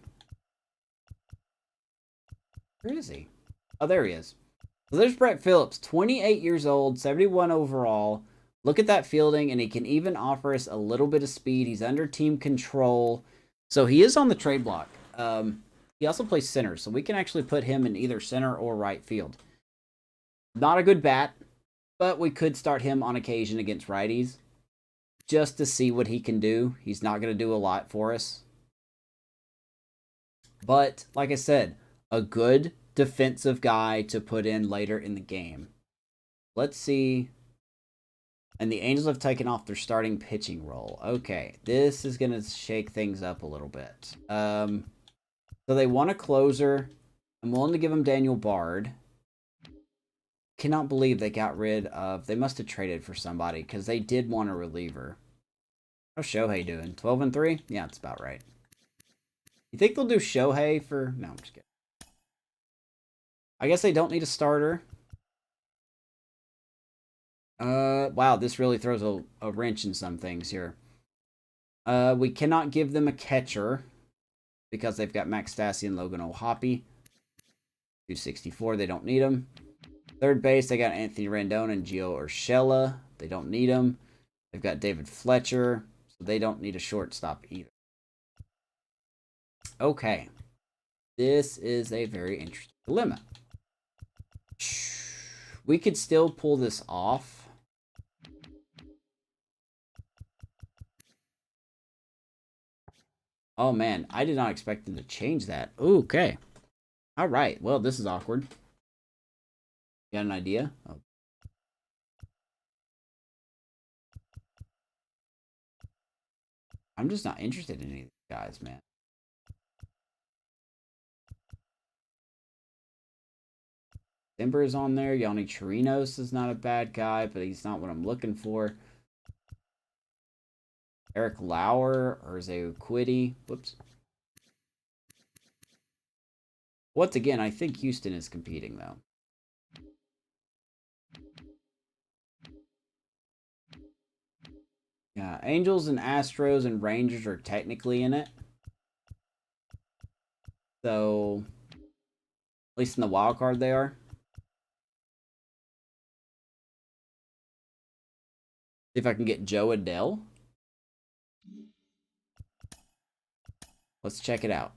Where is he? Oh, there he is. So there's Brett Phillips, 28 years old, 71 overall. Look at that fielding, and he can even offer us a little bit of speed. He's under team control. So he is on the trade block. He also plays center, so we can actually put him in either center or right field. Not a good bat, but we could start him on occasion against righties just to see what he can do. He's not going to do a lot for us. But, like I said, a good defensive guy to put in later in the game. Let's see. And the Angels have taken off their starting pitching role. Okay, this is going to shake things up a little bit. So they want a closer. I'm willing to give them Daniel Bard. Cannot believe they got rid of... They must have traded for somebody because they did want a reliever. How's Shohei doing? 12-3? Yeah, that's about right. You think they'll do Shohei for... No, I'm just kidding. I guess they don't need a starter. Wow, this really throws a wrench in some things here. We cannot give them a catcher because they've got Max Stassi and Logan O'Hoppe. 264, they don't need them. Third base, they got Anthony Rendon and Gio Urshela. They don't need them. They've got David Fletcher, so they don't need a shortstop either. Okay. This is a very interesting dilemma. We could still pull this off. Oh, man. I did not expect them to change that. Okay. All right. Well, this is awkward. Got an idea? Oh. I'm just not interested in any of these guys, man. Timber is on there. Yanni Chirinos is not a bad guy, but he's not what I'm looking for. Eric Lauer or Quiddy. Whoops. Once again, I think Houston is competing, though. Yeah, Angels and Astros and Rangers are technically in it. So, at least in the wild card they are. See if I can get Joe Adele. Let's check it out.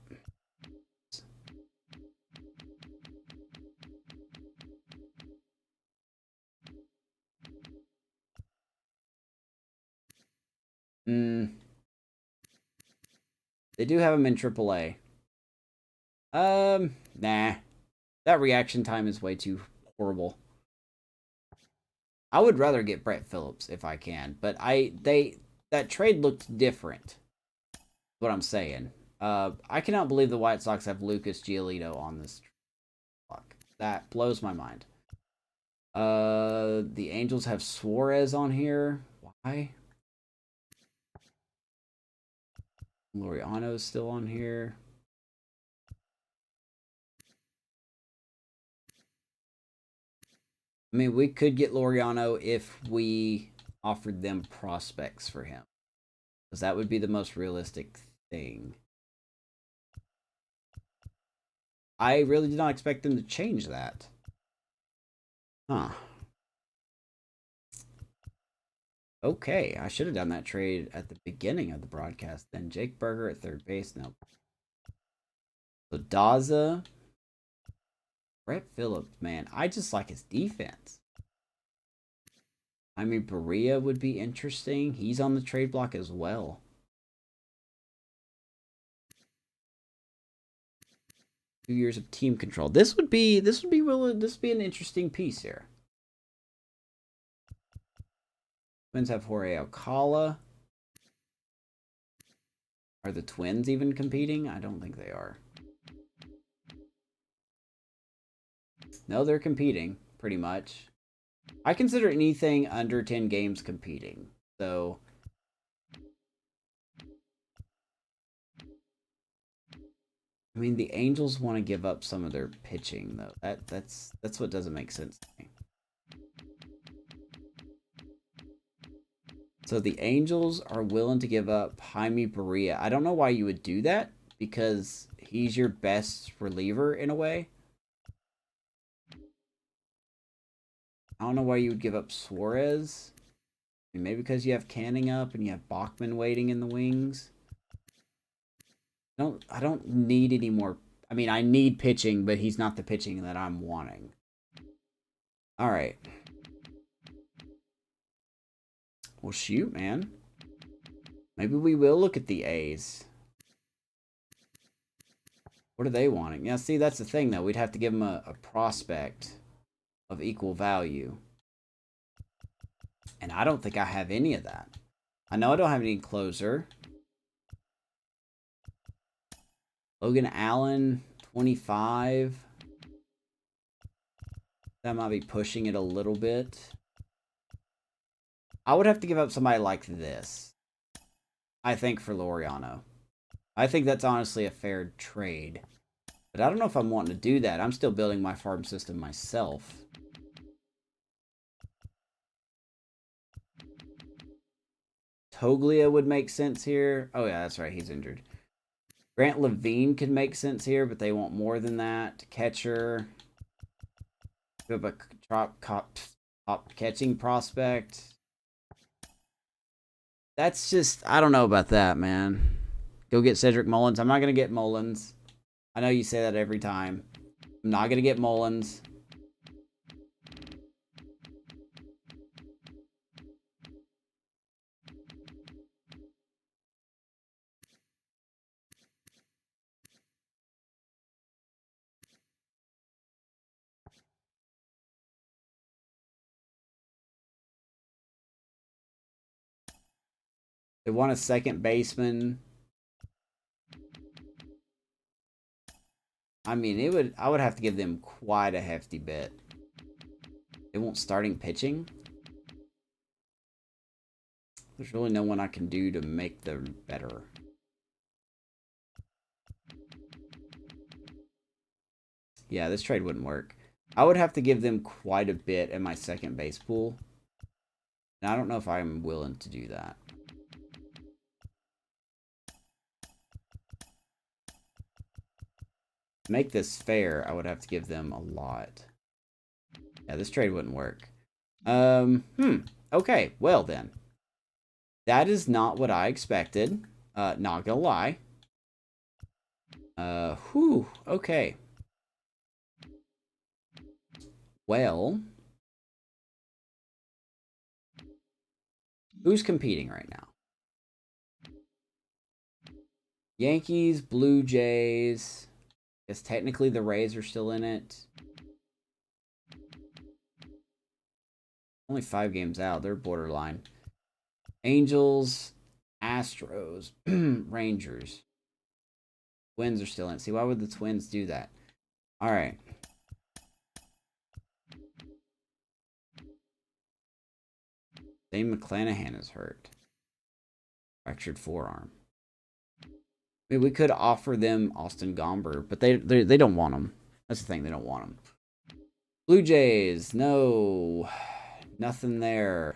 They do have him in AAA. Nah. That reaction time is way too horrible. I would rather get Brett Phillips if I can, but that trade looked different. What I'm saying. I cannot believe the White Sox have Lucas Giolito on this clock. That blows my mind. The Angels have Suarez on here. Why? Laureano's still on here. I mean, we could get Laureano if we offered them prospects for him. Because that would be the most realistic thing. I really did not expect them to change that. Huh. Okay, I should have done that trade at the beginning of the broadcast. Then Jake Berger at third base. No. So Daza. Brett Phillips, man. I just like his defense. I mean, Berea would be interesting. He's on the trade block as well. Years of team control. This would be an interesting piece here. Twins have Jorge Alcala. Are the Twins even competing? I don't think they are. No, they're competing, pretty much. I consider anything under 10 games competing. So I mean, the Angels want to give up some of their pitching, though. That's what doesn't make sense to me. So the Angels are willing to give up Jaime Berea. I don't know why you would do that, because he's your best reliever in a way. I don't know why you would give up Suarez. I mean, maybe because you have Canning up and you have Bachman waiting in the wings. I don't need any more. I mean, I need pitching, but he's not the pitching that I'm wanting. All right. Well, shoot, man. Maybe we will look at the A's. What are they wanting? Yeah, see, that's the thing, though. We'd have to give them a prospect of equal value. And I don't think I have any of that. I know I don't have any closer. Logan Allen, 25. That might be pushing it a little bit. I would have to give up somebody like this, I think, for Laureano. I think that's honestly a fair trade. But I don't know if I'm wanting to do that. I'm still building my farm system myself. Toglia would make sense here. Oh, yeah, that's right. He's injured. Grant Levine could make sense here, but they want more than that. Catcher. We have a top catching prospect. That's just, I don't know about that, man. Go get Cedric Mullins. I'm not going to get Mullins. I know you say that every time. I'm not going to get Mullins. They want a second baseman. I mean, I would have to give them quite a hefty bit. They want starting pitching. There's really no one I can do to make them better. Yeah, this trade wouldn't work. I would have to give them quite a bit in my second base pool. And I don't know if I'm willing to do that. To make this fair, I would have to give them a lot. Yeah, this trade wouldn't work. Okay, well then. That is not what I expected. Not gonna lie. Okay. Well. Who's competing right now? Yankees, Blue Jays. I guess technically the Rays are still in it. Only 5 games out. They're borderline. Angels, Astros, Rangers. Twins are still in. See, why would the Twins do that? All right. Dane McClanahan is hurt. Fractured forearm. I mean, we could offer them Austin Gomber, but they don't want him. That's the thing. They don't want him. Blue Jays. No. Nothing there.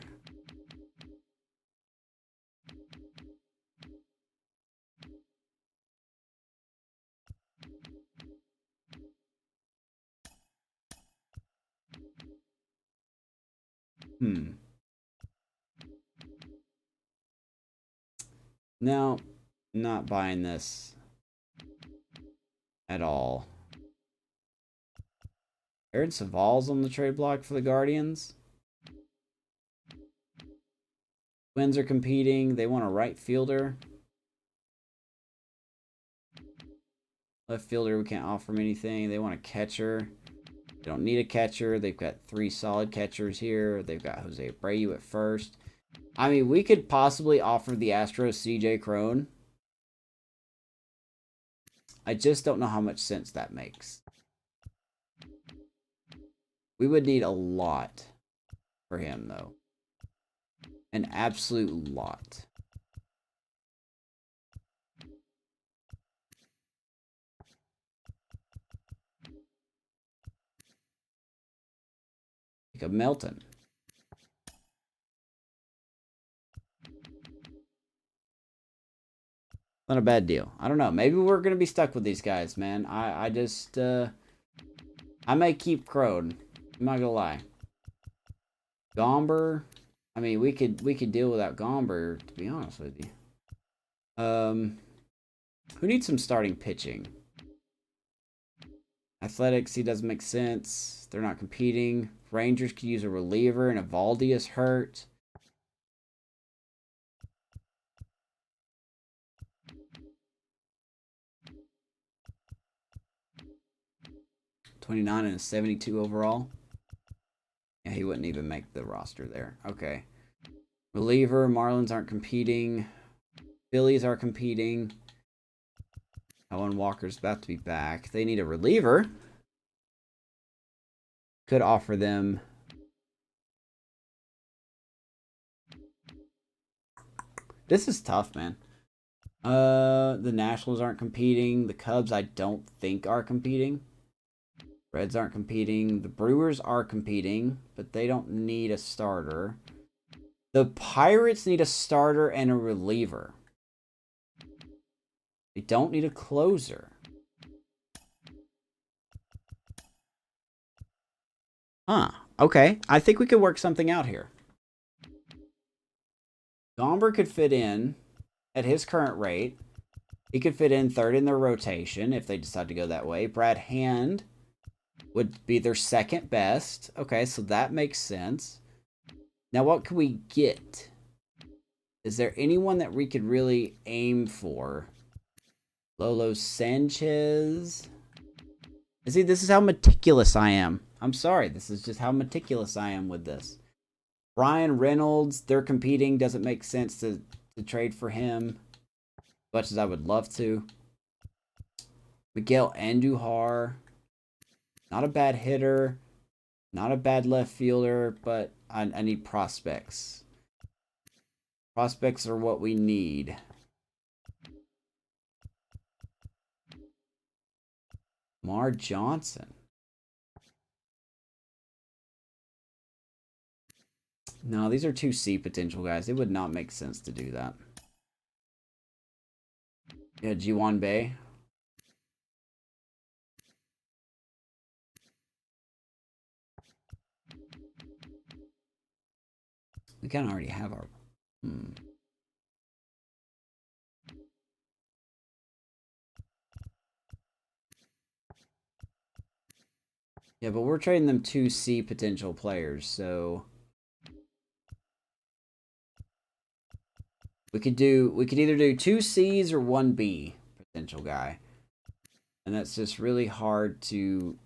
No, not buying this at all. Aaron Saval's on the trade block for the Guardians. Twins are competing. They want a right fielder. Left fielder, we can't offer them anything. They want a catcher. They don't need a catcher. They've got 3 solid catchers here. They've got Jose Abreu at first. I mean, we could possibly offer the Astros CJ Cron. I just don't know how much sense that makes. We would need a lot for him, though. An absolute lot. Like a Melton. Not a bad deal. I don't know. Maybe we're going to be stuck with these guys, man. I just, I may keep Crone. I'm not going to lie. Gomber. I mean, we could deal without Gomber, to be honest with you. Who needs some starting pitching? Athletics, he doesn't make sense. They're not competing. Rangers could use a reliever, and Evaldi is hurt. $29 and a 72 overall. Yeah, he wouldn't even make the roster there. Okay. Reliever, Marlins aren't competing. Phillies are competing. Owen Walker's about to be back. They need a reliever. Could offer them. This is tough, man. The Nationals aren't competing. The Cubs, I don't think, are competing. Reds aren't competing. The Brewers are competing, but they don't need a starter. The Pirates need a starter and a reliever. They don't need a closer. Huh. Okay. I think we could work something out here. Gomber could fit in at his current rate. He could fit in third in their rotation if they decide to go that way. Brad Hand would be their second best. Okay, so that makes sense. Now, what can we get? Is there anyone that we could really aim for? Lolo Sanchez? See, this is how meticulous I am. I'm sorry. This is just how meticulous I am with this. Ryan Reynolds, they're competing. Doesn't make sense to trade for him. As much as I would love to. Miguel Andujar. Not a bad hitter. Not a bad left fielder, but I need prospects. Prospects are what we need. Mar Johnson. No, these are 2C potential guys. It would not make sense to do that. Yeah, Ji-Hwan Bae. We kind of already have our... Yeah, but we're trading them 2C potential players, so... We could either do 2Cs or 1B potential guy. And that's just really hard to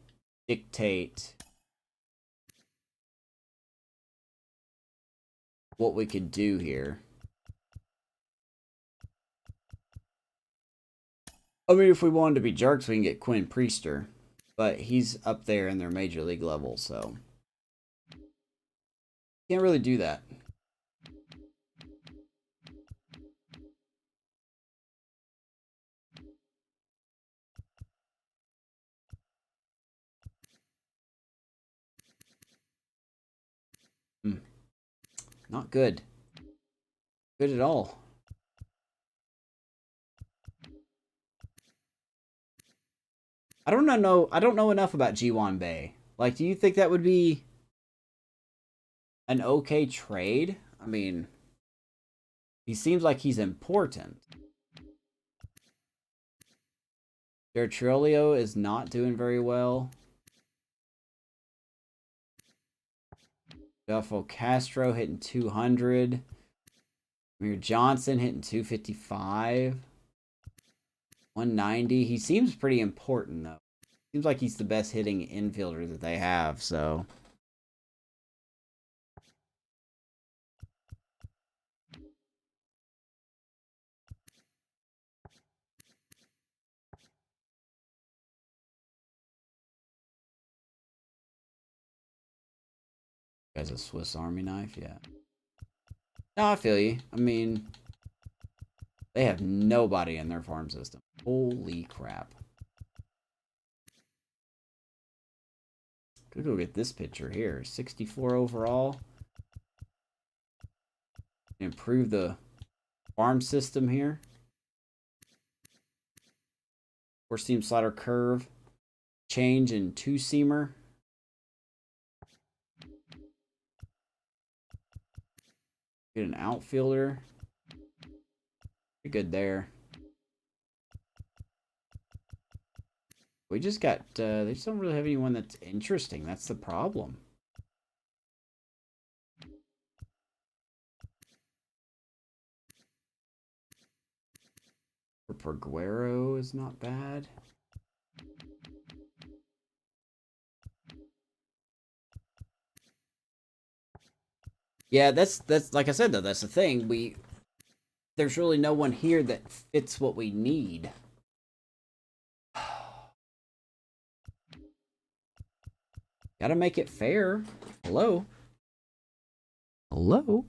dictate what we could do here. I mean, if we wanted to be jerks, we can get Quinn Priester. But he's up there in their major league level, so can't really do that. Not good. Good at all. I don't know. I don't know enough about Jiwon Bay. Like, do you think that would be an okay trade? I mean, he seems like he's important. Dertrilio is not doing very well. Duffel Castro hitting 200. Amir Johnson hitting 255. 190. He seems pretty important, though. Seems like he's the best hitting infielder that they have, so. Guy's a Swiss Army knife, yeah. No, I feel you. I mean, they have nobody in their farm system. Holy crap. Could go get this pitcher here. 64 overall. Improve the farm system here. Four-seam slider curve. Change in two-seamer. Get an outfielder. Pretty good there. We just got, they just don't really have anyone that's interesting. That's the problem. Perguero is not bad. Yeah, that's like I said though, that's the thing. There's really no one here that fits what we need. Gotta make it fair. Hello? Hello?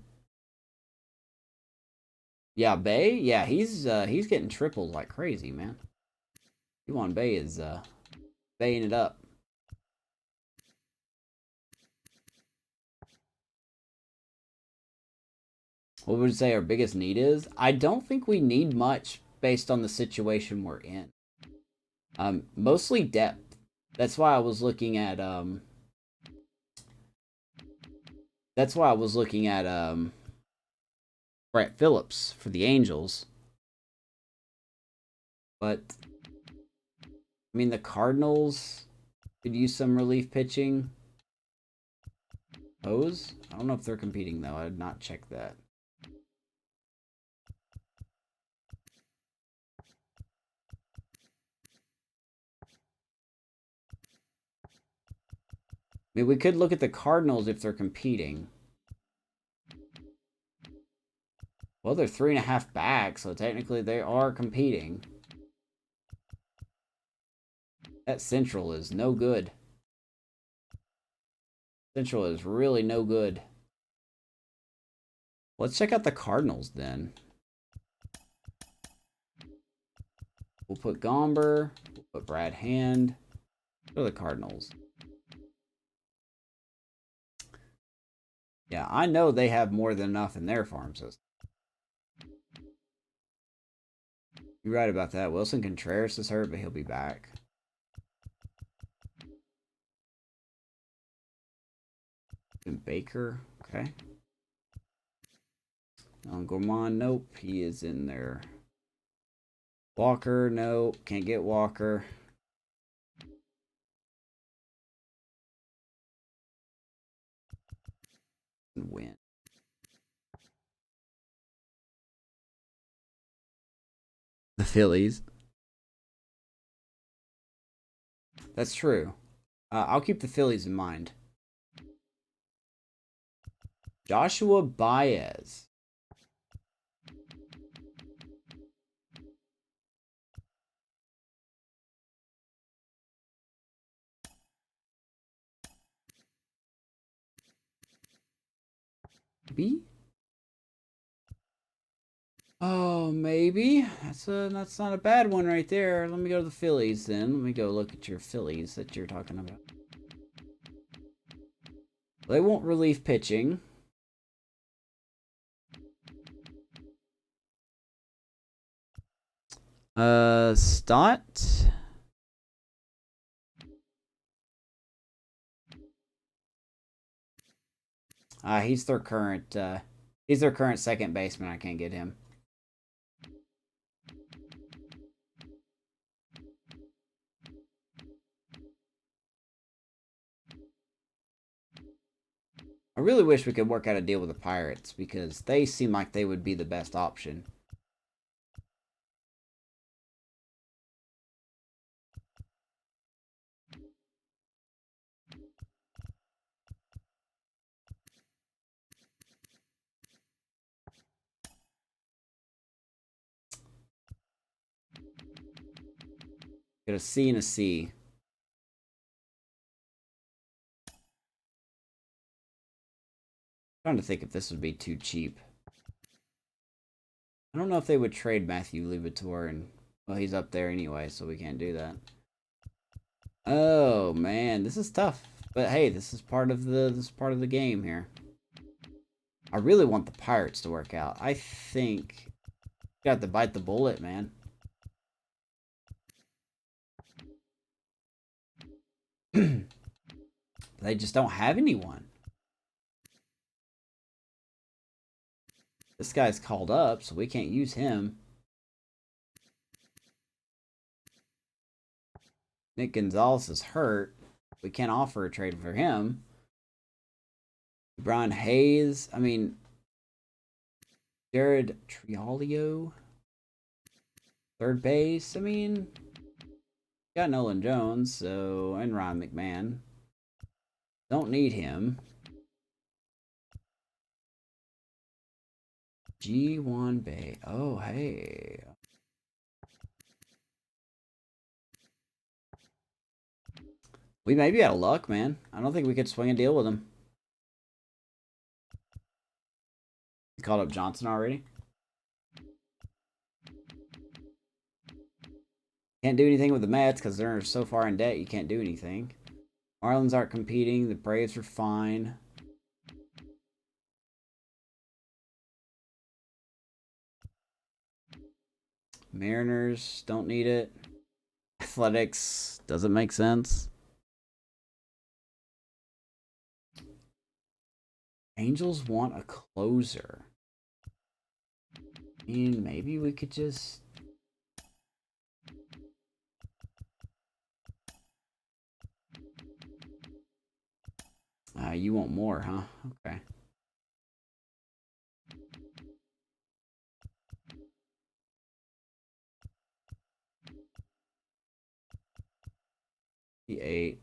Yeah, Bay? Yeah, he's getting triples like crazy, man. Yuan Bay is baying it up. What would you say our biggest need is? I don't think we need much based on the situation we're in. Mostly depth. That's why I was looking at Brett Phillips for the Angels. But I mean the Cardinals could use some relief pitching. O's? I don't know if they're competing though. I did not check that. I mean, we could look at the Cardinals if they're competing. Well, they're 3.5 back, so technically they are competing. That Central is no good. Central is really no good. Let's check out the Cardinals then. We'll put Gomber. We'll put Brad Hand. What are the Cardinals? Yeah, I know they have more than enough in their farm system. You're right about that. Wilson Contreras is hurt, but he'll be back. And Baker, okay. Gourmand, nope. He is in there. Walker, nope. Can't get Walker. Win. The Phillies. That's true. I'll keep the Phillies in mind. Joshua Baez. B? Oh, maybe. That's not a bad one right there. Let me go to the Phillies then. Let me go look at your Phillies that you're talking about. They won't relief pitching. Stott. He's their current second baseman. I can't get him. I really wish we could work out a deal with the Pirates because they seem like they would be the best option. Get a C and a C. I'm trying to think if this would be too cheap. I don't know if they would trade Matthew Liberatore, and well, he's up there anyway, so we can't do that. Oh man, this is tough. But hey, this is part of the game here. I really want the Pirates to work out. I think you got to bite the bullet, man. They just don't have anyone. This guy's called up, so we can't use him. Nick Gonzalez is hurt. We can't offer a trade for him. Brian Hayes. I mean, Jared Triolio. Third base. I mean, got Nolan Jones, so, and Ryan McMahon. Don't need him. G1 Bay. Oh, hey. We may be out of luck, man. I don't think we could swing a deal with him. You called up Johnson already? Can't do anything with the Mets because they're so far in debt you can't do anything. Marlins aren't competing. The Braves are fine. Mariners don't need it. Athletics doesn't make sense. Angels want a closer. I mean, maybe we could just... you want more, huh? Okay. The 8.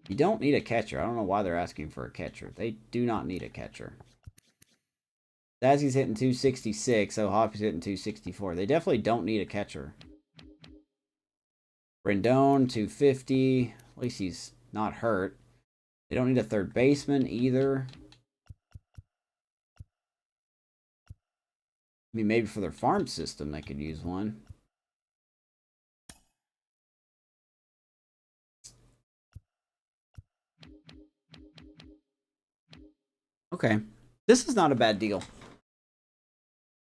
You don't need a catcher. I don't know why they're asking for a catcher. They do not need a catcher. Dazzy's hitting 266. So Hoppy's hitting 264. They definitely don't need a catcher. Rendon 250. At least he's not hurt. They don't need a third baseman either. I mean, maybe for their farm system they could use one. Okay. This is not a bad deal.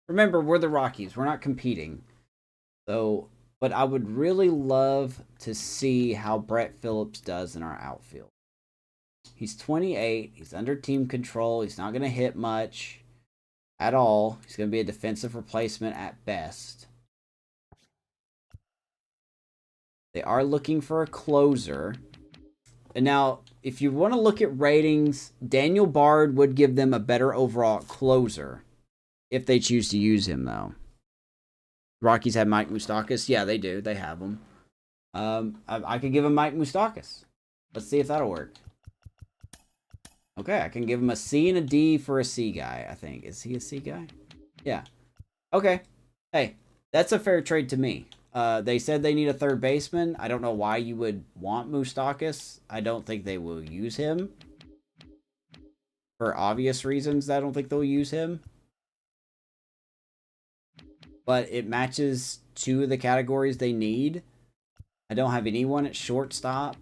Remember, we're the Rockies. We're not competing. So, but I would really love to see how Brett Phillips does in our outfield. He's 28. He's under team control. He's not going to hit much at all. He's going to be a defensive replacement at best. They are looking for a closer. And now, if you want to look at ratings, Daniel Bard would give them a better overall closer if they choose to use him, though. Rockies have Mike Moustakas. Yeah, they do. They have him. I could give him Mike Moustakas. Let's see if that'll work. Okay, I can give him a C and a D for a C guy, I think. Is he a C guy? Yeah. Okay. Hey, that's a fair trade to me. They said they need a third baseman. I don't know why you would want Moustakas. I don't think they will use him. for obvious reasons. I don't think they'll use him. But it matches 2 of the categories they need. I don't have anyone at shortstop.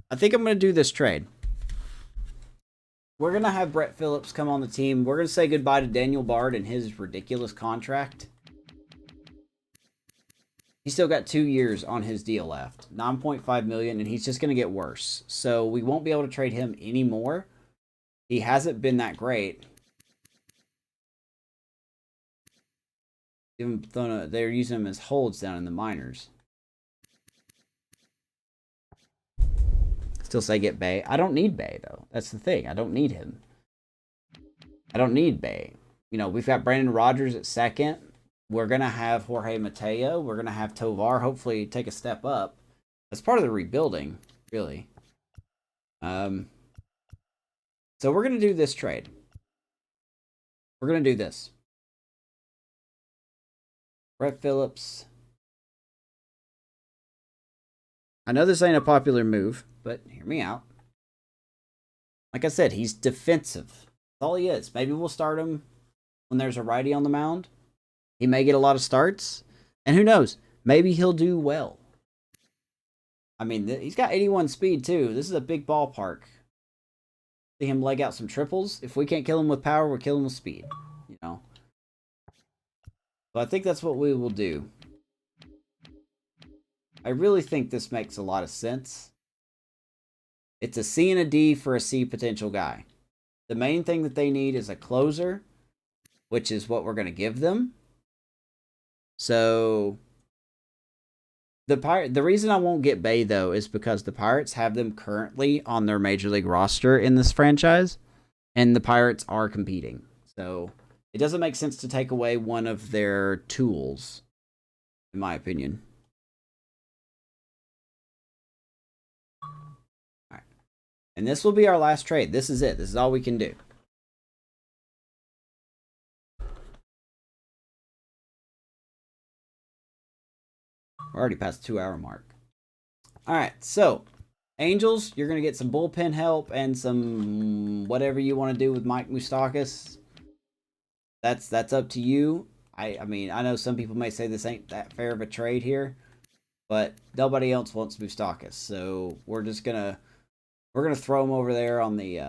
I think I'm going to do this trade. We're going to have Brett Phillips come on the team. We're going to say goodbye to Daniel Bard and his ridiculous contract. He's still got 2 years on his deal left. $9.5 million, and he's just going to get worse. So we won't be able to trade him anymore. He hasn't been that great. They're using him as holds down in the minors. Still say get Bay. I don't need Bay, though. That's the thing. I don't need him. I don't need Bay. You know, we've got Brandon Rogers at second. We're going to have Jorge Mateo. We're going to have Tovar hopefully take a step up. That's part of the rebuilding, really. So we're going to do this trade. We're going to do this. Brett Phillips. I know this ain't a popular move, but hear me out. Like I said, he's defensive. That's all he is. Maybe we'll start him when there's a righty on the mound. He may get a lot of starts. And who knows? Maybe he'll do well. I mean, he's got 81 speed, too. This is a big ballpark. See him leg out some triples. If we can't kill him with power, we'll kill him with speed. You know? So I think that's what we will do. I really think this makes a lot of sense. It's a C and a D for a C potential guy. The main thing that they need is a closer, which is what we're going to give them. So the reason I won't get Bay, though, is because the Pirates have them currently on their Major League roster in this franchise, and the Pirates are competing. So it doesn't make sense to take away one of their tools, in my opinion. All right. And this will be our last trade. This is it. This is all we can do. We're already past the 2-hour mark. All right, so Angels, you're going to get some bullpen help and some whatever you want to do with Mike Moustakas. That's up to you. I mean, I know some people may say this ain't that fair of a trade here, but nobody else wants Moustakas, so we're gonna throw him over there on the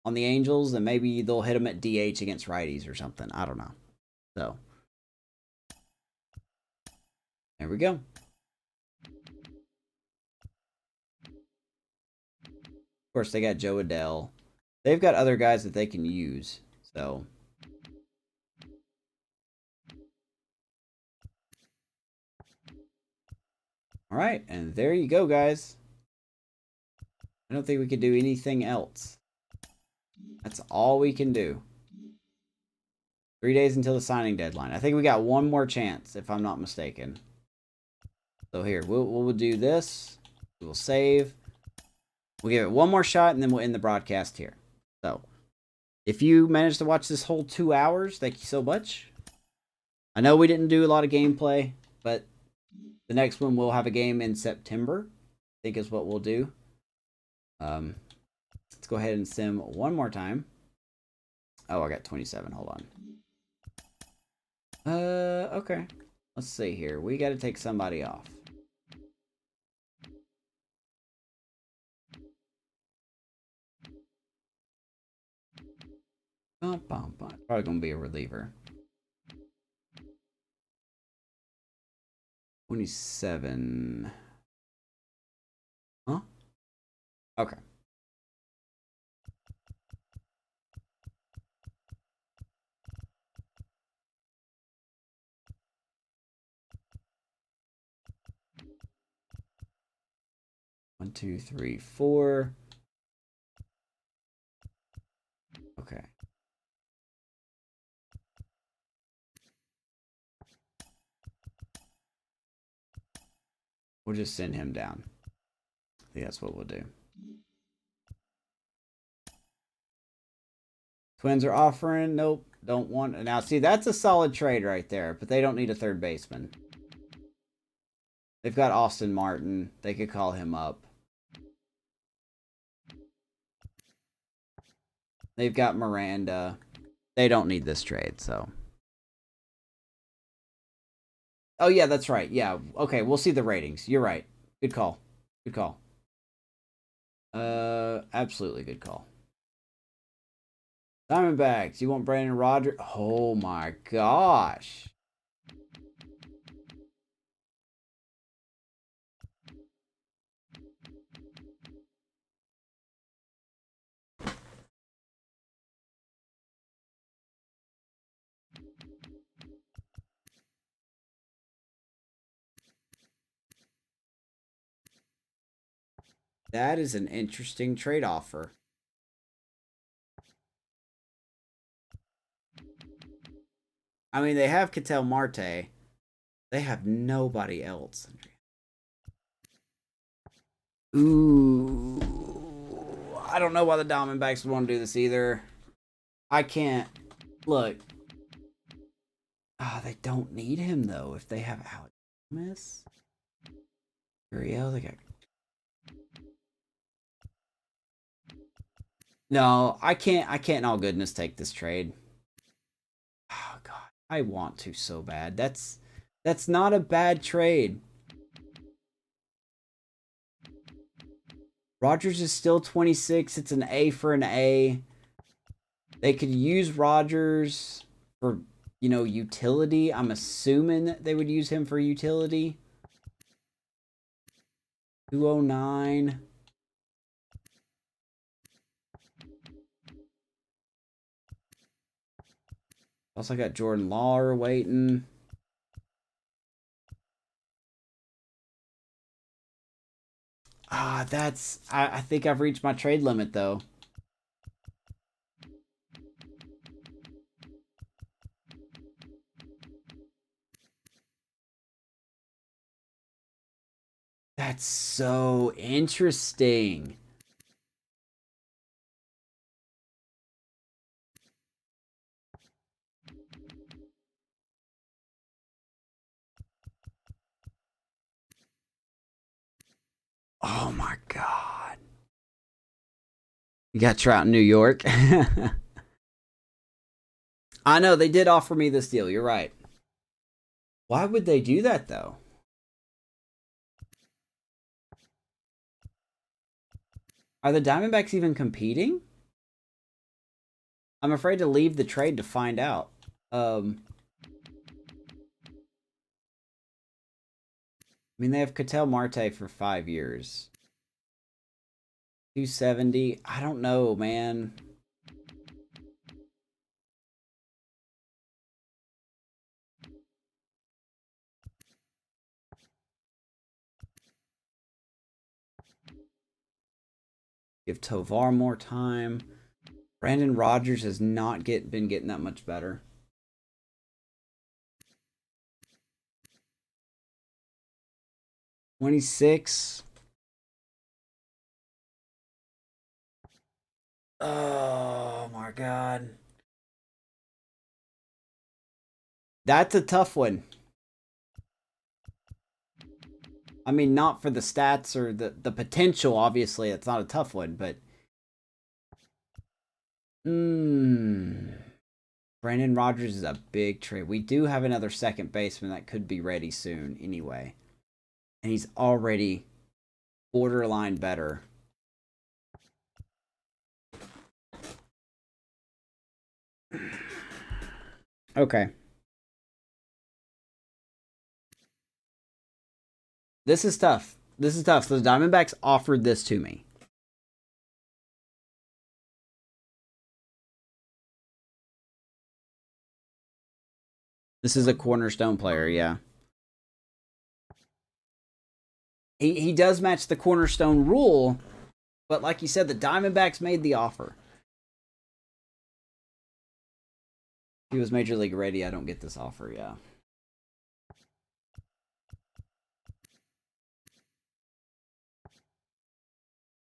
Angels, and maybe they'll hit him at DH against righties or something. I don't know. So there we go. Of course, they got Joe Adele. They've got other guys that they can use. So all right, and there you go, guys. I don't think we could do anything else. That's all we can do. 3 days until the signing deadline. I think we got one more chance, if I'm not mistaken. So here, we'll do this. We'll save. We'll give it one more shot, and then we'll end the broadcast here. So, if you managed to watch this whole 2 hours, thank you so much. I know we didn't do a lot of gameplay, but the next one we'll have a game in September, I think is what we'll do. Let's go ahead and sim one more time. Oh, I got 27. Hold on. Okay. Let's see here. We got to take somebody off. Probably gonna be a reliever. 27. Huh? Okay. One, two, three, four. Okay. We'll just send him down. I think that's what we'll do. Twins are offering. Nope. Don't want. Now, see, that's a solid trade right there, but they don't need a third baseman. They've got Austin Martin. They could call him up. They've got Miranda. They don't need this trade, so. Oh, yeah, that's right. Yeah, okay, we'll see the ratings. You're right. Good call. Good call. Absolutely good call. Diamondbacks, you want Brandon Rogers? Oh, my gosh. That is an interesting trade offer. I mean, they have Ketel Marte. They have nobody else. Ooh. I don't know why the Diamondbacks would want to do this either. I can't. Look. They don't need him, though, if they have Alex Thomas. Uriel, they got... No, I can't in all goodness take this trade. Oh, God. I want to so bad. That's not a bad trade. Rogers is still 26. It's an A for an A. They could use Rogers for, you know, utility. I'm assuming they would use him for utility. 209. Also got Jordan Lawler waiting. That's... I think I've reached my trade limit, though. That's so interesting. Oh my God. You got Trout in New York. I know, they did offer me this deal. You're right. Why would they do that, though? Are the Diamondbacks even competing? I'm afraid to leave the trade to find out. I mean, they have Ketel Marte for 5 years. 270. I don't know, man. Give Tovar more time. Brandon Rogers has not been getting that much better. $26. Oh my God. That's a tough one. I mean, not for the stats or the potential, obviously. It's not a tough one, but... Brandon Rogers is a big trade. We do have another second baseman that could be ready soon anyway. And he's already borderline better. Okay. This is tough. This is tough. So the Diamondbacks offered this to me. This is a cornerstone player, yeah. He does match the cornerstone rule, but like you said, the Diamondbacks made the offer. If he was Major League ready, I don't get this offer, yeah.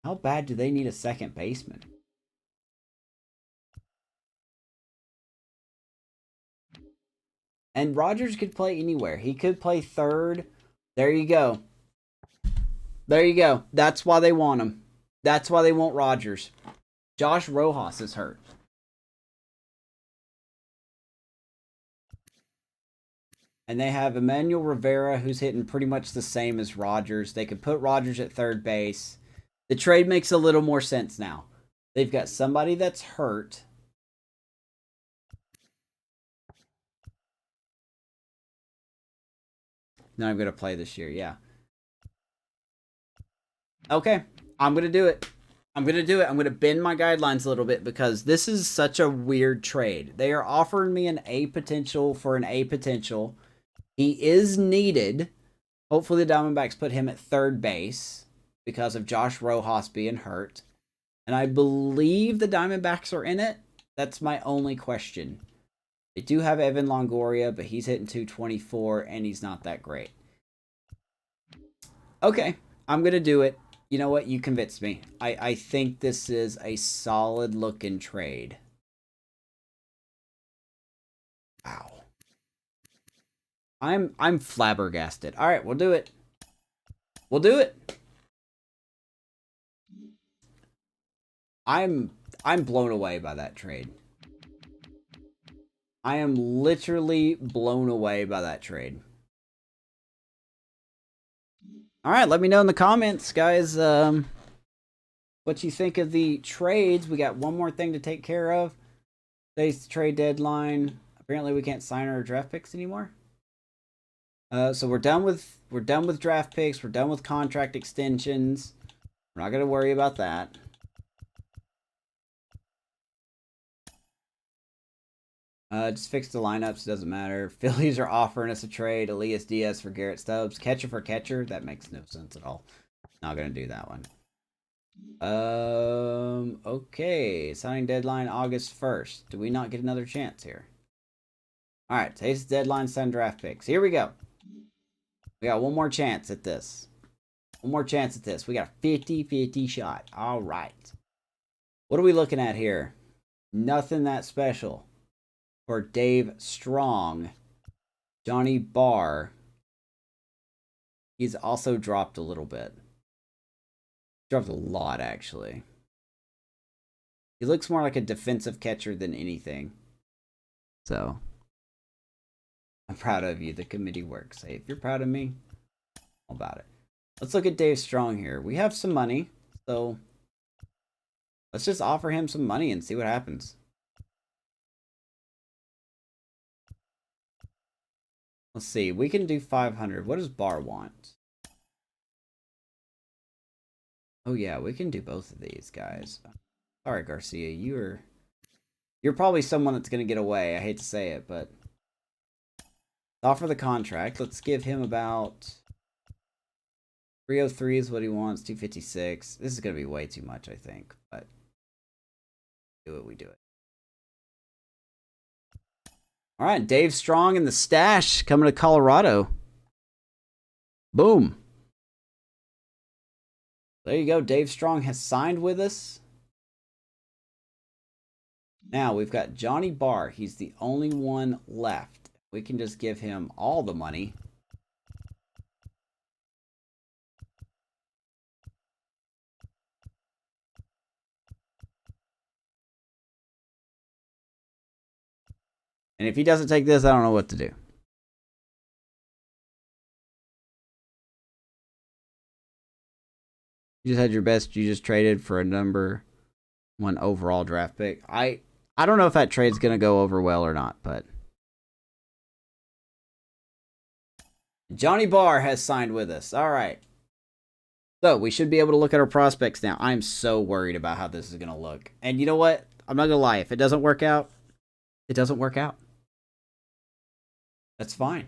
How bad do they need a second baseman? And Rogers could play anywhere. He could play third. There you go. There you go. That's why they want him. That's why they want Rogers. Josh Rojas is hurt. And they have Emmanuel Rivera, who's hitting pretty much the same as Rogers. They could put Rogers at third base. The trade makes a little more sense now. They've got somebody that's hurt. Not even going to play this year, yeah. Okay, I'm going to do it. I'm going to do it. I'm going to bend my guidelines a little bit because this is such a weird trade. They are offering me an A potential for an A potential. He is needed. Hopefully the Diamondbacks put him at third base because of Josh Rojas being hurt. And I believe the Diamondbacks are in it. That's my only question. They do have Evan Longoria, but he's hitting 224 and he's not that great. Okay, I'm going to do it. You know what? You convinced me. I think this is a solid looking trade. Wow. I'm flabbergasted. All right, we'll do it. We'll do it. I'm blown away by that trade. I am literally blown away by that trade. All right, let me know in the comments, guys, what you think of the trades. We got one more thing to take care of. Today's the trade deadline. Apparently, we can't sign our draft picks anymore. So we're done with draft picks. We're done with contract extensions. We're not gonna worry about that. Just fix the lineups. Doesn't matter. Phillies are offering us a trade. Elias Diaz for Garrett Stubbs. Catcher for catcher. That makes no sense at all. Not gonna do that one. Okay. Signing deadline August 1st. Do we not get another chance here? All right. Today's deadline. Sign draft picks. Here we go. We got one more chance at this. One more chance at this. We got a 50-50 shot. All right. What are we looking at here? Nothing that special. For Dave Strong, Johnny Barr, he's also dropped a little bit. Dropped a lot, actually. He looks more like a defensive catcher than anything. So, I'm proud of you. The committee works. Hey, if you're proud of me, all about it. Let's look at Dave Strong here. We have some money, so let's just offer him some money and see what happens. Let's see. We can do 500. What does Barr want? Oh yeah, we can do both of these guys. Sorry, Garcia. You're probably someone that's gonna get away. I hate to say it, but offer the contract. Let's give him about 303 is what he wants. 256. This is gonna be way too much, I think. But do it. We do it. All right, Dave Strong in the stash coming to Colorado. Boom. There you go. Dave Strong has signed with us. Now we've got Johnny Barr. He's the only one left. We can just give him all the money. And if he doesn't take this, I don't know what to do. You just had your best. You just traded for a number 1 overall draft pick. I don't know if that trade's going to go over well or not, but Johnny Barr has signed with us. All right. So we should be able to look at our prospects now. I'm so worried about how this is going to look. And you know what? I'm not going to lie. If it doesn't work out, it doesn't work out. That's fine.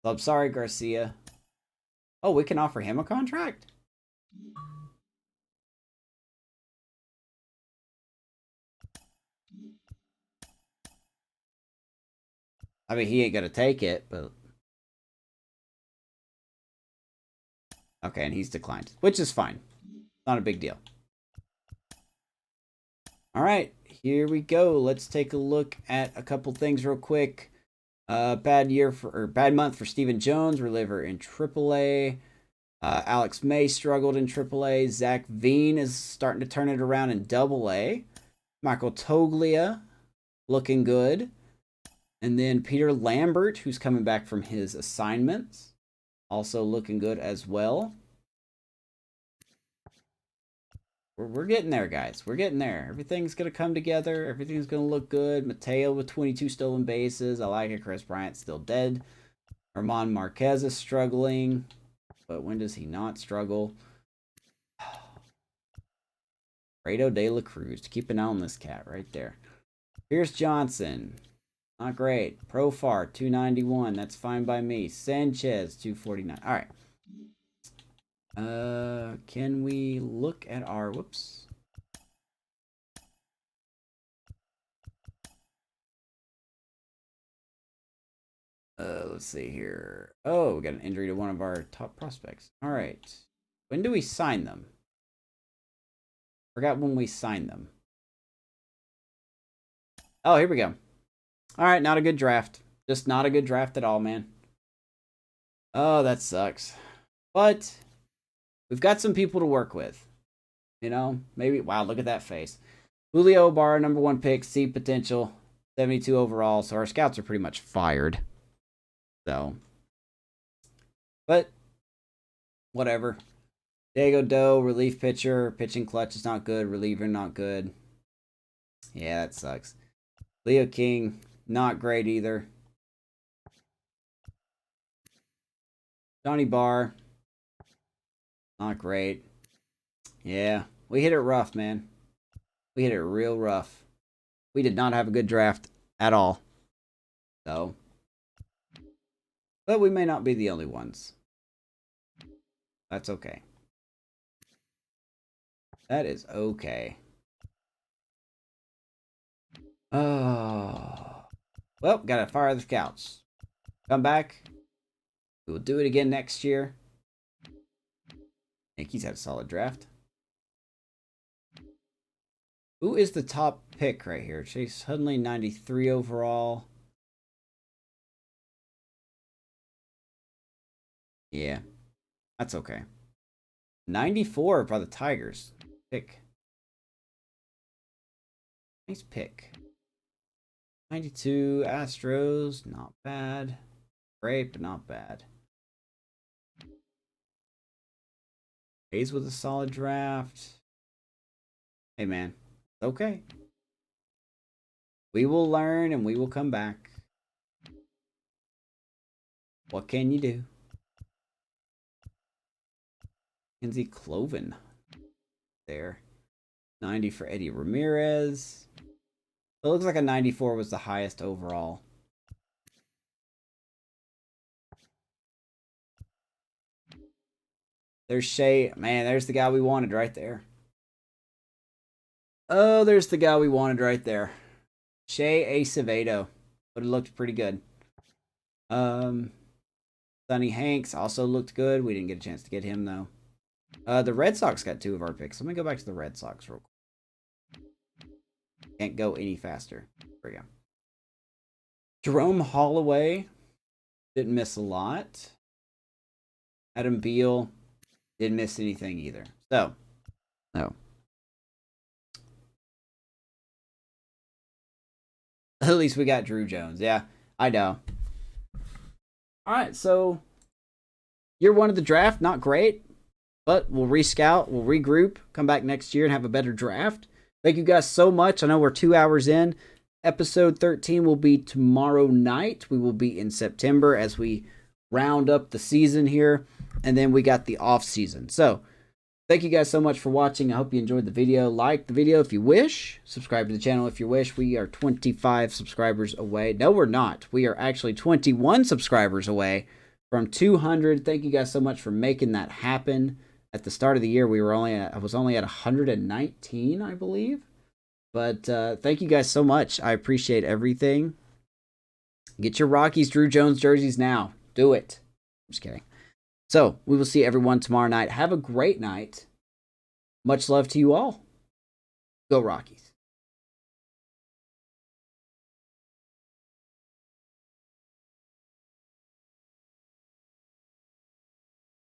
So I'm sorry, Garcia. Oh, we can offer him a contract? I mean, he ain't going to take it, but... Okay, and he's declined, which is fine. Not a big deal. All right, here we go. Let's take a look at a couple things real quick. Bad month for Stephen Jones, reliever in AAA. Alex May struggled in AAA. Zach Veen is starting to turn it around in AA. Michael Toglia looking good. And then Peter Lambert, who's coming back from his assignments. Also looking good as well. We're getting there, guys. We're getting there. Everything's going to come together. Everything's going to look good. Mateo with 22 stolen bases. I like it. Chris Bryant's still dead. Armand Marquez is struggling. But when does he not struggle? Fredo de la Cruz. Keep an eye on this cat right there. Pierce Johnson. Not great. Profar, 291. That's fine by me. Sanchez, 249. All right. Can we look at our... Whoops. Let's see here. Oh, we got an injury to one of our top prospects. All right. When do we sign them? Forgot when we signed them. Oh, here we go. All right, not a good draft. Just not a good draft at all, man. Oh, that sucks. But we've got some people to work with. You know, maybe... Wow, look at that face. Julio Barr, number 1 pick, C potential, 72 overall. So our scouts are pretty much fired. So, but whatever. Diego Doe, relief pitcher, pitching clutch is not good, reliever not good. Yeah, that sucks. Leo King, not great either. Johnny Barr, not great. Yeah, we hit it rough, man. We hit it real rough. We did not have a good draft at all. So... But we may not be the only ones. That's okay. That is okay. Oh. Well, gotta fire the scouts. Come back. We will do it again next year. Yankees had a solid draft. Who is the top pick right here? Chase Hundley, 93 overall. Yeah, that's okay. 94 by the Tigers. Pick. Nice pick. 92 Astros. Not bad. Great, but not bad. Hayes with a solid draft. Hey, man. Okay. We will learn and we will come back. What can you do? Kenzie Cloven there. 90 for Eddie Ramirez. It looks like a 94 was the highest overall. There's Shea. Man, there's the guy we wanted right there. Oh, there's the guy we wanted right there. Shea Acevedo. Would have looked pretty good. Sonny Hanks also looked good. We didn't get a chance to get him, though. The Red Sox got 2 of our picks. Let me go back to the Red Sox real quick. Can't go any faster. There we go. Jerome Holloway. Didn't miss a lot. Adam Beal. Didn't miss anything either. So, no. At least we got Drew Jones. Yeah, I know. All right, so year 1 of the draft, not great. But we'll rescout, we'll regroup, come back next year and have a better draft. Thank you guys so much. I know we're 2 hours in. Episode 13 will be tomorrow night. We will be in September as we round up the season here. And then we got the off season. So thank you guys so much for watching. I hope you enjoyed the video. Like the video if you wish. Subscribe to the channel if you wish. We are 25 subscribers away. No, we're not. We are actually 21 subscribers away from 200. Thank you guys so much for making that happen. At the start of the year, I was only at 119, I believe. But thank you guys so much. I appreciate everything. Get your Rockies Drew Jones jerseys now. Do it. I'm just kidding. So, we will see everyone tomorrow night. Have a great night. Much love to you all. Go Rockies.